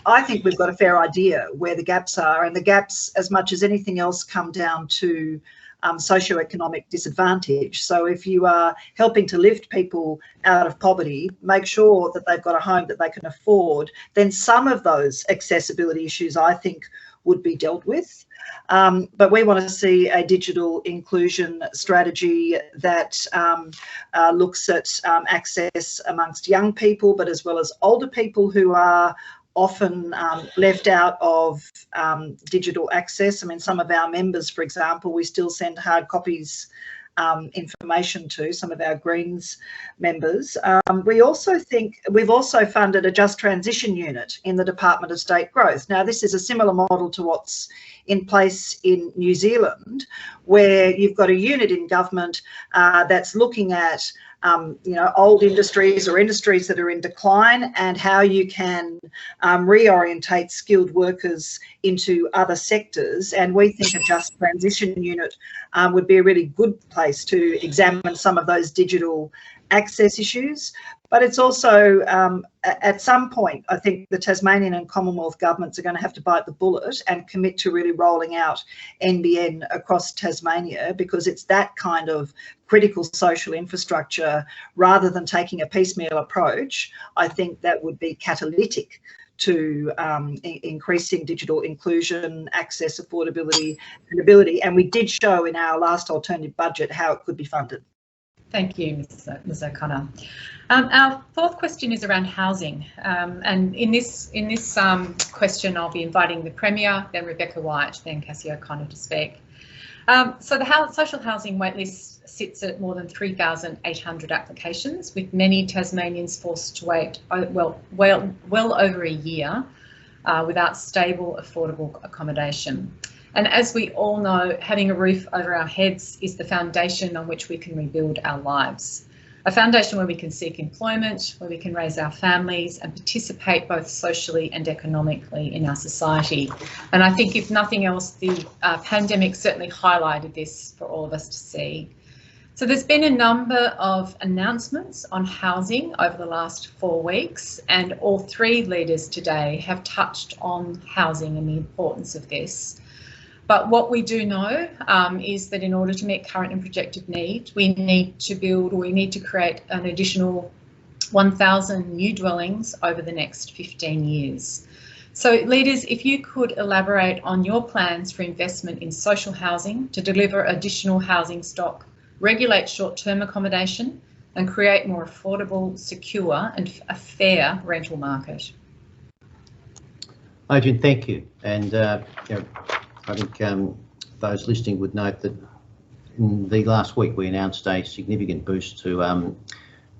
I think we've got a fair idea where the gaps are, and the gaps, as much as anything else, come down to socioeconomic disadvantage. So if you are helping to lift people out of poverty, make sure that they've got a home that they can afford, then some of those accessibility issues, I think, would be dealt with. But we want to see a digital inclusion strategy that looks at access amongst young people, but as well as older people who are often left out of digital access. I mean, some of our members, for example, we still send hard copies information to, some of our Greens members. We also think we've also funded a Just Transition unit in the Department of State Growth. Now, this is a similar model to what's in place in New Zealand, where you've got a unit in government that's looking at old industries or industries that are in decline, and how you can reorientate skilled workers into other sectors. And we think a Just Transition unit would be a really good place to examine some of those digital access issues. But it's also, at some point, I think the Tasmanian and Commonwealth governments are going to have to bite the bullet and commit to really rolling out NBN across Tasmania, because it's that kind of critical social infrastructure, rather than taking a piecemeal approach. I think that would be catalytic to increasing digital inclusion, access, affordability and ability. And we did show in our last alternative budget how it could be funded. Thank you, Ms O'Connor. Our fourth question is around housing, and in this question I'll be inviting the Premier, then Rebecca White, then Cassy O'Connor to speak. So the social housing waitlist sits at more than 3,800 applications, with many Tasmanians forced to wait well over a year without stable, affordable accommodation. And as we all know, having a roof over our heads is the foundation on which we can rebuild our lives. A foundation where we can seek employment, where we can raise our families and participate both socially and economically in our society. And I think if nothing else, the pandemic certainly highlighted this for all of us to see. So there's been a number of announcements on housing over the last 4 weeks, and all three leaders today have touched on housing and the importance of this. But what we do know is that in order to meet current and projected need, we need to create an additional 1,000 new dwellings over the next 15 years. So leaders, if you could elaborate on your plans for investment in social housing to deliver additional housing stock, regulate short-term accommodation and create more affordable, secure and a fair rental market. Adrienne, thank you. And I think those listening would note that in the last week we announced a significant boost to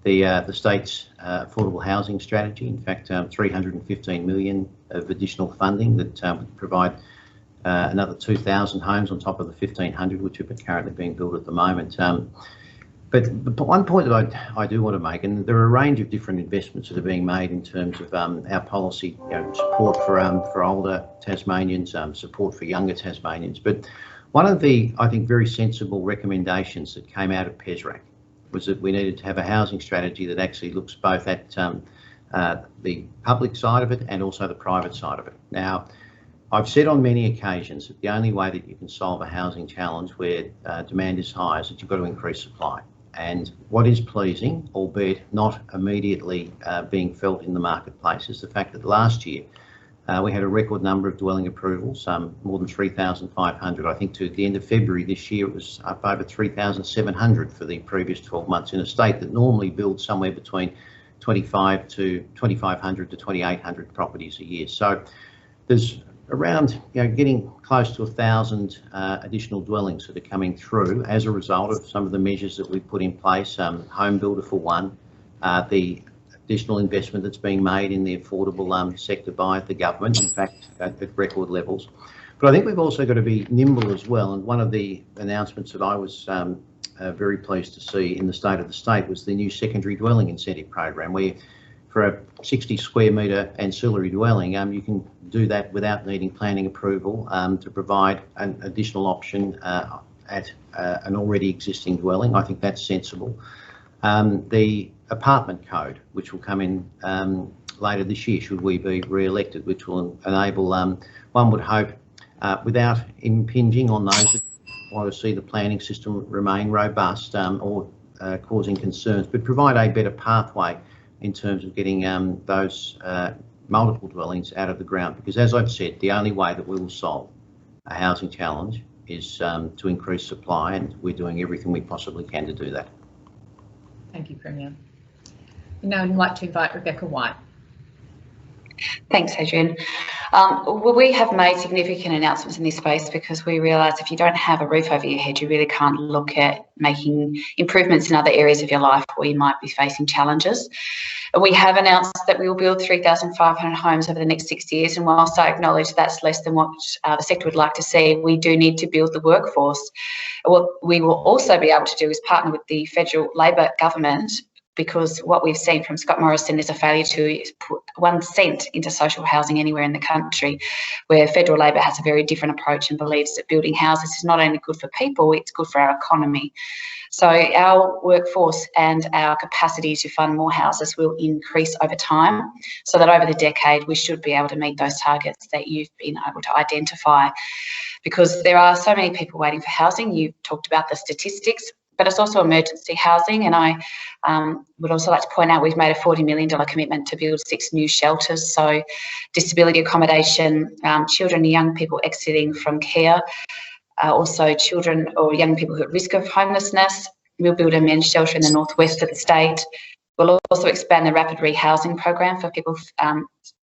the state's affordable housing strategy. In fact, 315 million of additional funding that would provide another 2,000 homes on top of the 1,500 which are currently being built at the moment. But one point that I do want to make, and there are a range of different investments that are being made in terms of our policy, support for older Tasmanians, support for younger Tasmanians. But one of the, I think, very sensible recommendations that came out of PESRAC was that we needed to have a housing strategy that actually looks both at the public side of it and also the private side of it. Now, I've said on many occasions that the only way that you can solve a housing challenge where demand is high is that you've got to increase supply. And what is pleasing, albeit not immediately being felt in the marketplace, is the fact that last year we had a record number of dwelling approvals, more than 3,500. I think to the end of February this year it was up over 3,700 for the previous 12 months in a state that normally builds somewhere between 2,500 to 2,800 properties a year. So there's around getting close to 1,000 additional dwellings that are coming through as a result of some of the measures that we've put in place, home builder for one, the additional investment that's being made in the affordable sector by the government, in fact at record levels. But I think we've also got to be nimble as well, and one of the announcements that I was very pleased to see in the State of the State was the new secondary dwelling incentive program, where for a 60 square metre ancillary dwelling, you can do that without needing planning approval to provide an additional option at an already existing dwelling. I think that's sensible. The apartment code, which will come in later this year, should we be re-elected, which will enable, one would hope, without impinging on those that want to see the planning system remain robust or causing concerns, but provide a better pathway in terms of getting those multiple dwellings out of the ground. Because as I've said, the only way that we will solve a housing challenge is to increase supply, and we're doing everything we possibly can to do that. Thank you, Premier. And now I'd like to invite Rebecca White. Thanks, Adrienne. Well, we have made significant announcements in this space because we realise if you don't have a roof over your head, you really can't look at making improvements in other areas of your life where you might be facing challenges. We have announced that we will build 3,500 homes over the next 6 years, and whilst I acknowledge that's less than what the sector would like to see, we do need to build the workforce. What we will also be able to do is partner with the federal Labor government, because what we've seen from Scott Morrison is a failure to put 1 cent into social housing anywhere in the country, where federal Labor has a very different approach and believes that building houses is not only good for people, it's good for our economy. So our workforce and our capacity to fund more houses will increase over time, so that over the decade we should be able to meet those targets that you've been able to identify. Because there are so many people waiting for housing. You talked about the statistics, but it's also emergency housing. And I would also like to point out we've made a $40 million commitment to build 6 new shelters. So disability accommodation, children and young people exiting from care, also children or young people who are at risk of homelessness. We'll build a men's shelter in the northwest of the state. We'll also expand the rapid rehousing program for people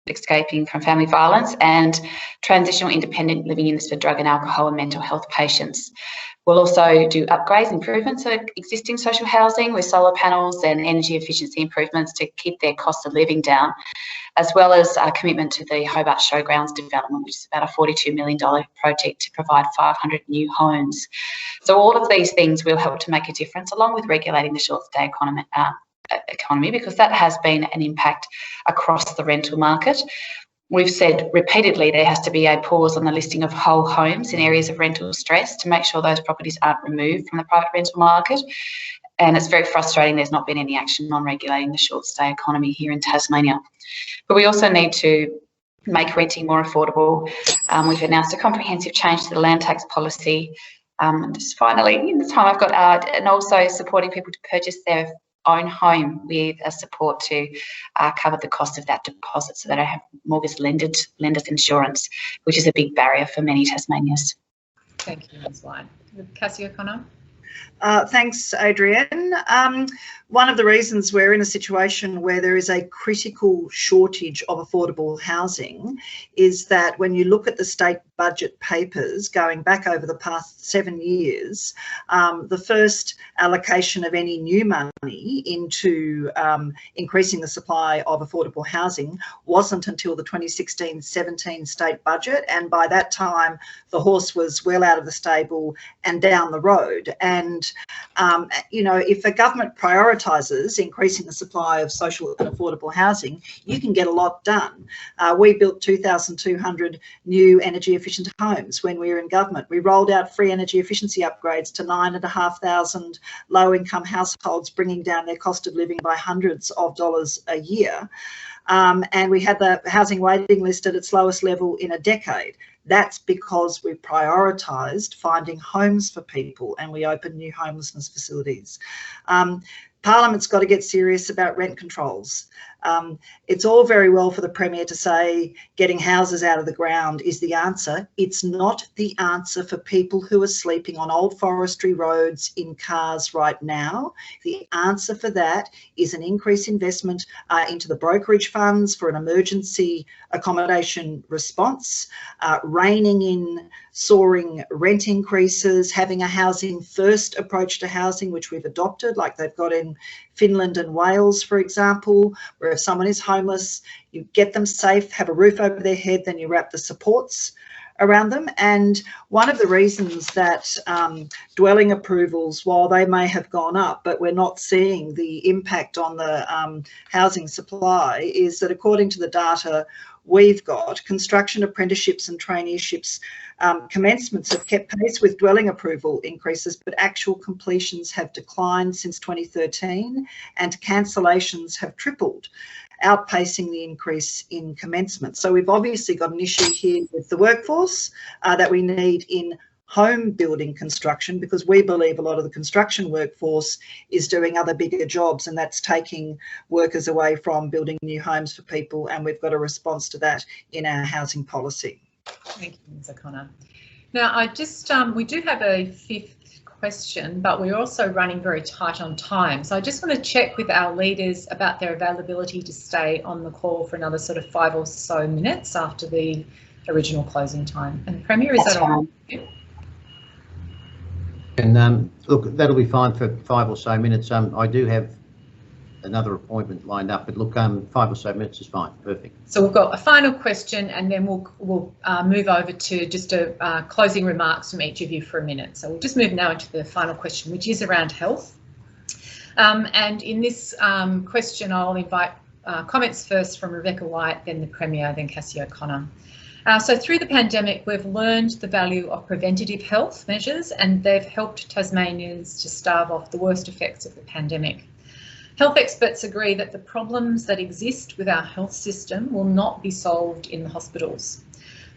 escaping from family violence, and transitional independent living units for drug and alcohol and mental health patients. We'll also do upgrades, improvements of existing social housing with solar panels and energy efficiency improvements to keep their cost of living down, as well as a commitment to the Hobart Showgrounds development, which is about a $42 million project to provide 500 new homes. So all of these things will help to make a difference, along with regulating the short stay economy, because that has been an impact across the rental market. We've said repeatedly there has to be a pause on the listing of whole homes in areas of rental stress to make sure those properties aren't removed from the private rental market. And it's very frustrating there's not been any action on regulating the short stay economy here in Tasmania. But we also need to make renting more affordable. We've announced a comprehensive change to the land tax policy. And just finally, in the time I've got, and also supporting people to purchase their own home with a support to cover the cost of that deposit, so they don't have mortgage lenders insurance, which is a big barrier for many Tasmanians. Thank you, Ms. White. Cassy O'Connor. Thanks, Adrienne. One of the reasons we're in a situation where there is a critical shortage of affordable housing is that when you look at the state budget papers going back over the past 7 years, the first allocation of any new money into increasing the supply of affordable housing wasn't until the 2016-17 state budget, and by that time the horse was well out of the stable and down the road. And you know, if a government prioritises increasing the supply of social and affordable housing, you can get a lot done. We built 2,200 new energy efficient homes when we were in government. We rolled out free energy efficiency upgrades to 9,500 low income households, bringing down their cost of living by hundreds of dollars a year. And we had the housing waiting list at its lowest level in a decade. That's because we prioritised finding homes for people and we opened new homelessness facilities. Parliament's got to get serious about rent controls. It's all very well for the Premier to say getting houses out of the ground is the answer. It's not the answer for people who are sleeping on old forestry roads in cars right now. The answer for that is an increased investment into the brokerage funds for an emergency accommodation response, reining in soaring rent increases, having a housing first approach to housing, which we've adopted, like they've got in Finland and Wales, for example, where if someone is homeless, you get them safe, have a roof over their head, then you wrap the supports around them. And one of the reasons that dwelling approvals, while they may have gone up, but we're not seeing the impact on the housing supply, is that according to the data we've got, construction apprenticeships and traineeships commencements have kept pace with dwelling approval increases, but actual completions have declined since 2013 and cancellations have tripled, outpacing the increase in commencement. So we've obviously got an issue here with the workforce that we need in home building construction, because we believe a lot of the construction workforce is doing other bigger jobs, and that's taking workers away from building new homes for people, and we've got a response to that in our housing policy. Thank you, Ms. O'Connor. Now, I just we do have a fifth question, but we're also running very tight on time. So I just want to check with our leaders about their availability to stay on the call for another sort of 5 or so minutes after the original closing time. And Premier, is that all right? And look, that'll be fine for 5 or so minutes. I do have another appointment lined up, but look, 5 or so minutes is fine. Perfect. So we've got a final question, and then we'll move over to just a closing remarks from each of you for a minute. So we'll just move now into the final question, which is around health. And in this question, I'll invite comments first from Rebecca White, then the Premier, then Cassy O'Connor. So through the pandemic, we've learned the value of preventative health measures, and they've helped Tasmanians to stave off the worst effects of the pandemic. Health experts agree that the problems that exist with our health system will not be solved in the hospitals.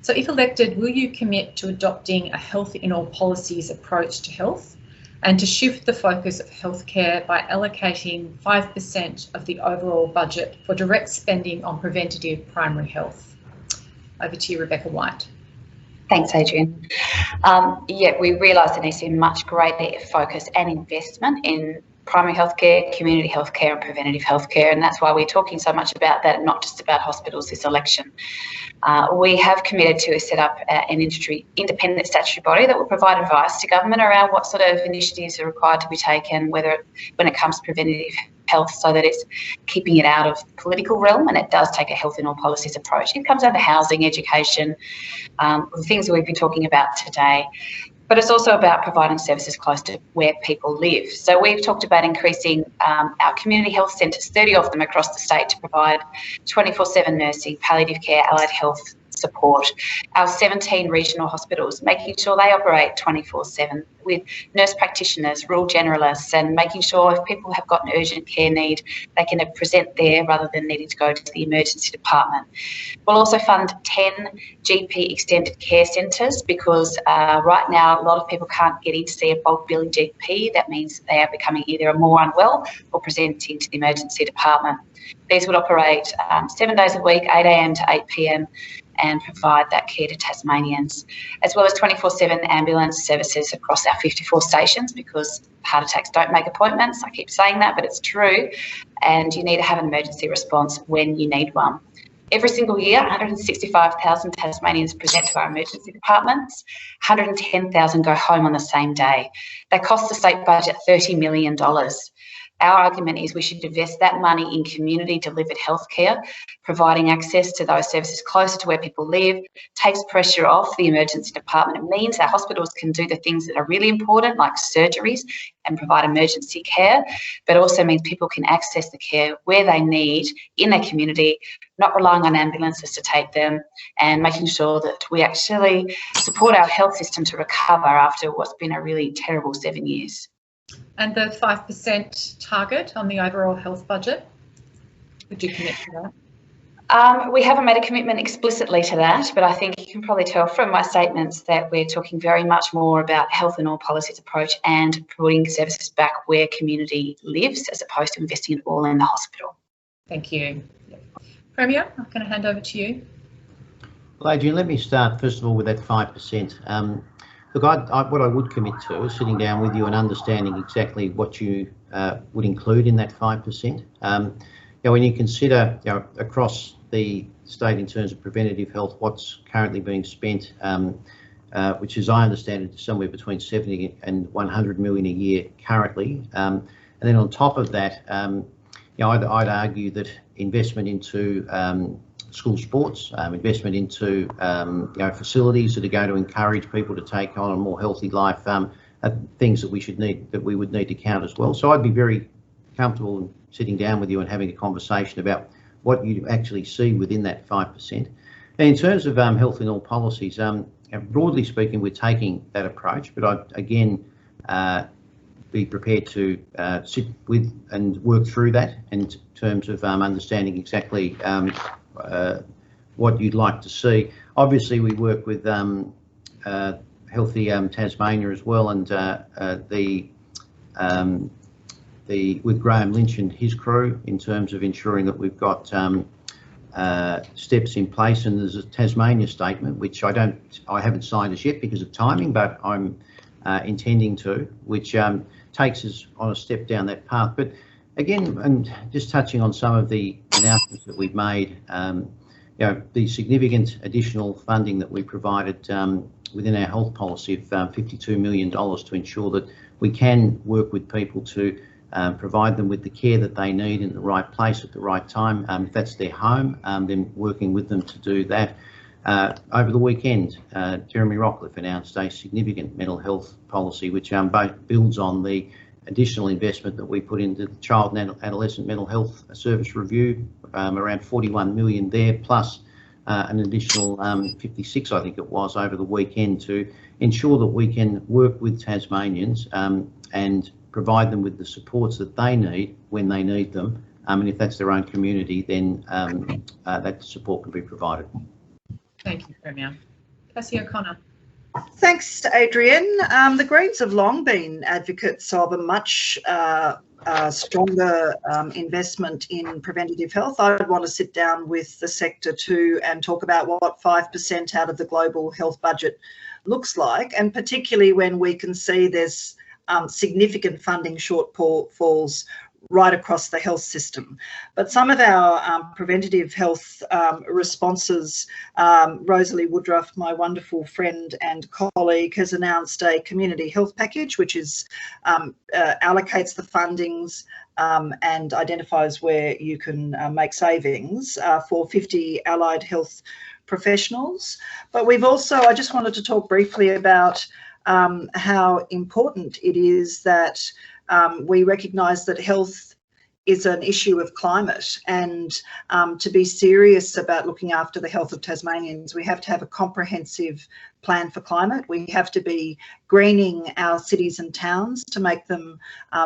So if elected, will you commit to adopting a health in all policies approach to health and to shift the focus of healthcare by allocating 5% of the overall budget for direct spending on preventative primary health? Over to you, Rebecca White. Thanks, Adrienne. Yeah, we realise there needs to be much greater focus and investment in primary healthcare, community healthcare and preventative healthcare, and that's why we're talking so much about that, not just about hospitals this election. We have committed to set up an independent statutory body that will provide advice to government around what sort of initiatives are required to be taken, when it comes to preventative health, so that it's keeping it out of the political realm, and it does take a health in all policies approach. It comes under housing, education, the things that we've been talking about today. But it's also about providing services close to where people live. So we've talked about increasing our community health centres, 30 of them across the state, to provide 24/7 nursing, palliative care, allied health support. Our 17 regional hospitals, making sure they operate 24/7 with nurse practitioners, rural generalists, and making sure if people have got an urgent care need, they can present there rather than needing to go to the emergency department. We'll also fund 10 GP extended care centres, because right now a lot of people can't get in to see a bulk billing GP. That means they are becoming either more unwell or presenting to the emergency department. These would operate 7 days a week, 8 a.m. to 8 p.m, and provide that care to Tasmanians, as well as 24/7 ambulance services across our 54 stations, because heart attacks don't make appointments. I keep saying that, but it's true, and you need to have an emergency response when you need one. Every single year, 165,000 Tasmanians present to our emergency departments. 110,000 go home on the same day. They cost the state budget $30 million. Our argument is we should invest that money in community-delivered healthcare, providing access to those services closer to where people live, takes pressure off the emergency department. It means our hospitals can do the things that are really important, like surgeries, and provide emergency care, but also means people can access the care where they need in their community, not relying on ambulances to take them, and making sure that we actually support our health system to recover after what's been a really terrible 7 years. And the 5% target on the overall health budget, would you commit to that? We haven't made a commitment explicitly to that, but I think you can probably tell from my statements that we're talking very much more about health in all policies approach and putting services back where community lives, as opposed to investing it all in the hospital. Thank you. Premier, I'm going to hand over to you. Well, Adrienne, let me start first of all with that 5%. Look, what I would commit to is sitting down with you and understanding exactly what you would include in that 5%. When you consider across the state in terms of preventative health, what's currently being spent, which as I understand it, is somewhere between 70 and 100 million a year currently. And then on top of that, I'd argue that investment into school sports, investment into facilities that are going to encourage people to take on a more healthy life, are things that we would need to count as well. So I'd be very comfortable in sitting down with you and having a conversation about what you actually see within that 5%. And in terms of health in all policies, broadly speaking, we're taking that approach, but I'd again be prepared to sit with and work through that in terms of understanding exactly what you'd like to see. Obviously, we work with Healthy Tasmania as well, and with Graham Lynch and his crew in terms of ensuring that we've got steps in place. And there's a Tasmania statement, which I haven't signed as yet because of timing, but I'm intending to, which takes us on a step down that path. But again, and just touching on some of the announcements that we've made, the significant additional funding that we provided within our health policy of $52 million to ensure that we can work with people to provide them with the care that they need in the right place at the right time. If that's their home, then working with them to do that. Over the weekend, Jeremy Rockcliffe announced a significant mental health policy, which builds on the additional investment that we put into the child and adolescent mental health service review, around 41 million there, plus an additional 56, I think it was, over the weekend, to ensure that we can work with Tasmanians and provide them with the supports that they need when they need them. And if that's their own community, then that support can be provided. Thank you, Premier. Cassy O'Connor. Thanks, Adrienne. The Greens have long been advocates of a much stronger investment in preventative health. I would want to sit down with the sector too and talk about what 5% out of the global health budget looks like, and particularly when we can see there's significant funding shortfalls right across the health system. But some of our preventative health responses, Rosalie Woodruff, my wonderful friend and colleague, has announced a community health package, which is allocates the fundings and identifies where you can make savings for 50 allied health professionals. But we've also, I just wanted to talk briefly about how important it is that we recognise that health is an issue of climate, and to be serious about looking after the health of Tasmanians, we have to have a comprehensive plan for climate. We have to be greening our cities and towns to make them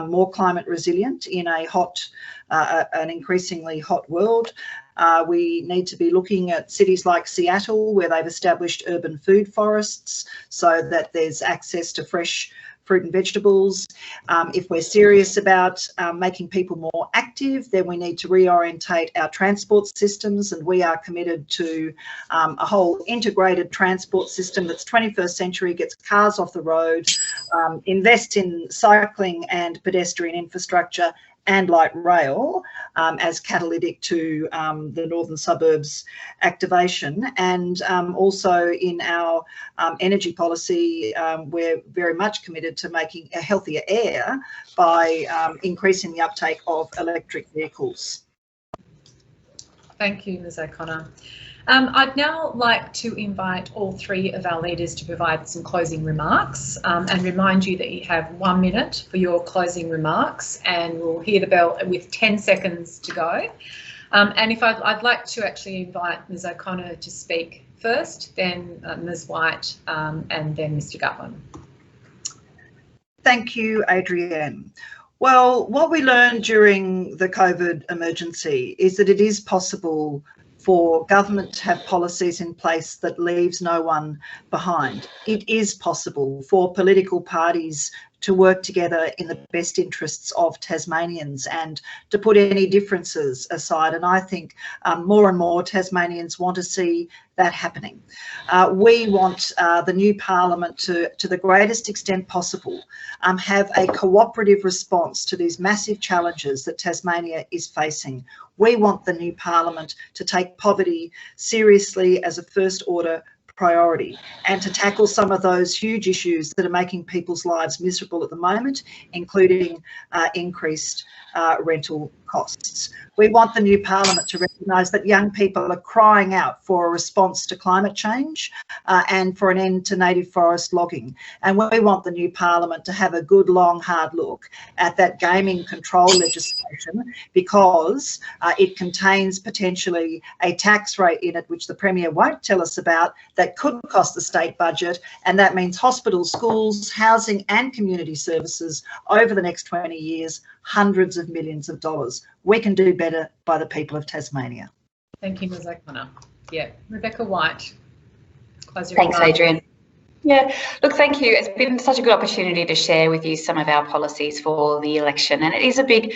more climate resilient in a an increasingly hot world. We need to be looking at cities like Seattle, where they've established urban food forests so that there's access to fresh fruit and vegetables. If we're serious about making people more active, then we need to reorientate our transport systems, and we are committed to a whole integrated transport system that's 21st century, gets cars off the road, invest in cycling and pedestrian infrastructure and light rail as catalytic to the northern suburbs activation. And also in our energy policy, we're very much committed to making a healthier air by increasing the uptake of electric vehicles. Thank you, Ms O'Connor. I'd now like to invite all three of our leaders to provide some closing remarks and remind you that you have 1 minute for your closing remarks, and we'll hear the bell with 10 seconds to go. And if I'd like to actually invite Ms O'Connor to speak first, then Ms White and then Mr Gutwein. Thank you, Adrienne. Well, what we learned during the COVID emergency is that it is possible for government to have policies in place that leaves no one behind. It is possible for political parties to work together in the best interests of Tasmanians and to put any differences aside. And I think more and more Tasmanians want to see that happening. We want the new Parliament to the greatest extent possible, have a cooperative response to these massive challenges that Tasmania is facing. We want the new Parliament to take poverty seriously as a first order priority and to tackle some of those huge issues that are making people's lives miserable at the moment, including increased rental costs. We want the new Parliament to recognise that young people are crying out for a response to climate change and for an end to native forest logging. And we want the new Parliament to have a good, long, hard look at that gaming control legislation, because it contains potentially a tax rate in it which the Premier won't tell us about that could cost the state budget, and that means hospitals, schools, housing and community services over the next 20 years, hundreds of millions of dollars. We can do better by the people of Tasmania. Thank you, Ms O'Connor. Yeah, Rebecca White. Close your Thanks, Adrienne. Yeah, look, thank you. It's been such a good opportunity to share with you some of our policies for the election, and it is a big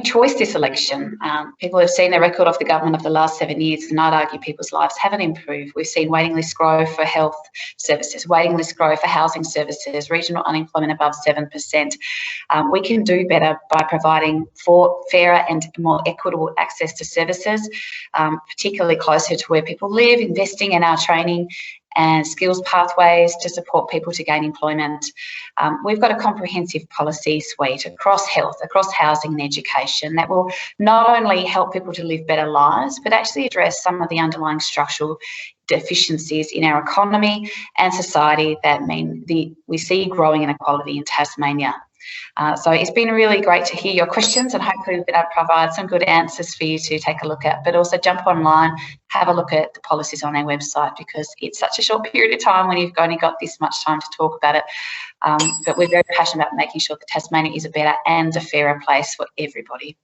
choice, this election. People have seen the record of the government of the last 7 years, and I'd argue people's lives haven't improved. We've seen waiting lists grow for health services, waiting lists grow for housing services, regional unemployment above 7%. We can do better by providing fairer and more equitable access to services, particularly closer to where people live, investing in our training and skills pathways to support people to gain employment. We've got a comprehensive policy suite across health, across housing and education that will not only help people to live better lives, but actually address some of the underlying structural deficiencies in our economy and society that mean we see growing inequality in Tasmania. So it's been really great to hear your questions, and hopefully we'll be able to provide some good answers for you to take a look at, but also jump online, have a look at the policies on our website, because it's such a short period of time when you've only got this much time to talk about it. But we're very passionate about making sure that Tasmania is a better and a fairer place for everybody.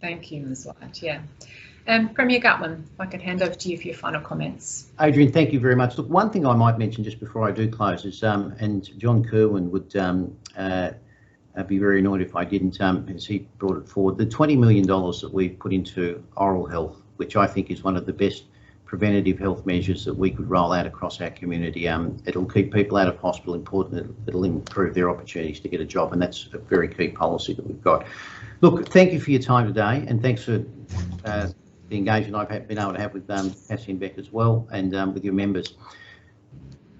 Thank you, Ms White. Yeah. Premier Gutwein, if I could hand over to you for your final comments. Adrienne, thank you very much. Look, one thing I might mention just before I do close is, and John Kerwin would I'd be very annoyed if I didn't, as he brought it forward, the $20 million that we've put into oral health, which I think is one of the best preventative health measures that we could roll out across our community. It'll keep people out of hospital, important, it'll improve their opportunities to get a job, and that's a very key policy that we've got. Look, thank you for your time today, and thanks for the engagement I've been able to have with Cassy and Beck as well, and with your members.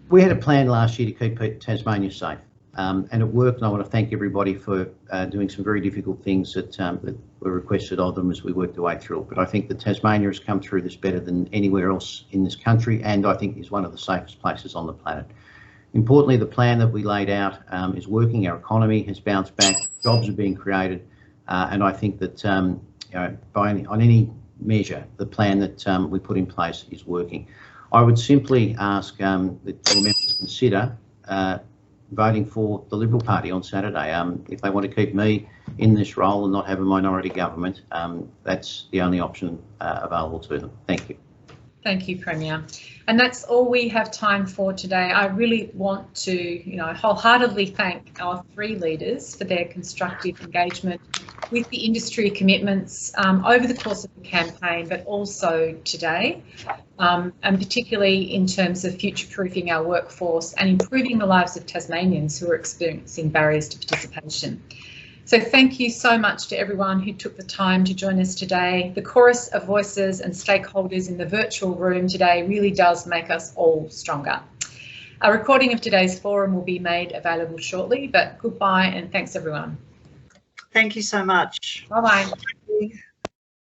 We had a plan last year to keep Tasmania safe, and it worked, and I want to thank everybody for doing some very difficult things that were requested of them as we worked our way through it. But I think that Tasmania has come through this better than anywhere else in this country, and I think is one of the safest places on the planet. Importantly, the plan that we laid out is working. Our economy has bounced back, jobs are being created, and I think that you know, on any measure, the plan that we put in place is working. I would simply ask that your members consider voting for the Liberal Party on Saturday. If they want to keep me in this role and not have a minority government, that's the only option available to them. Thank you. Thank you, Premier. And that's all we have time for today. I really want to, wholeheartedly thank our three leaders for their constructive engagement with the industry commitments over the course of the campaign, but also today, and particularly in terms of future-proofing our workforce and improving the lives of Tasmanians who are experiencing barriers to participation. So thank you so much to everyone who took the time to join us today. The chorus of voices and stakeholders in the virtual room today really does make us all stronger. A recording of today's forum will be made available shortly, but goodbye and thanks everyone. Thank you so much. Bye-bye.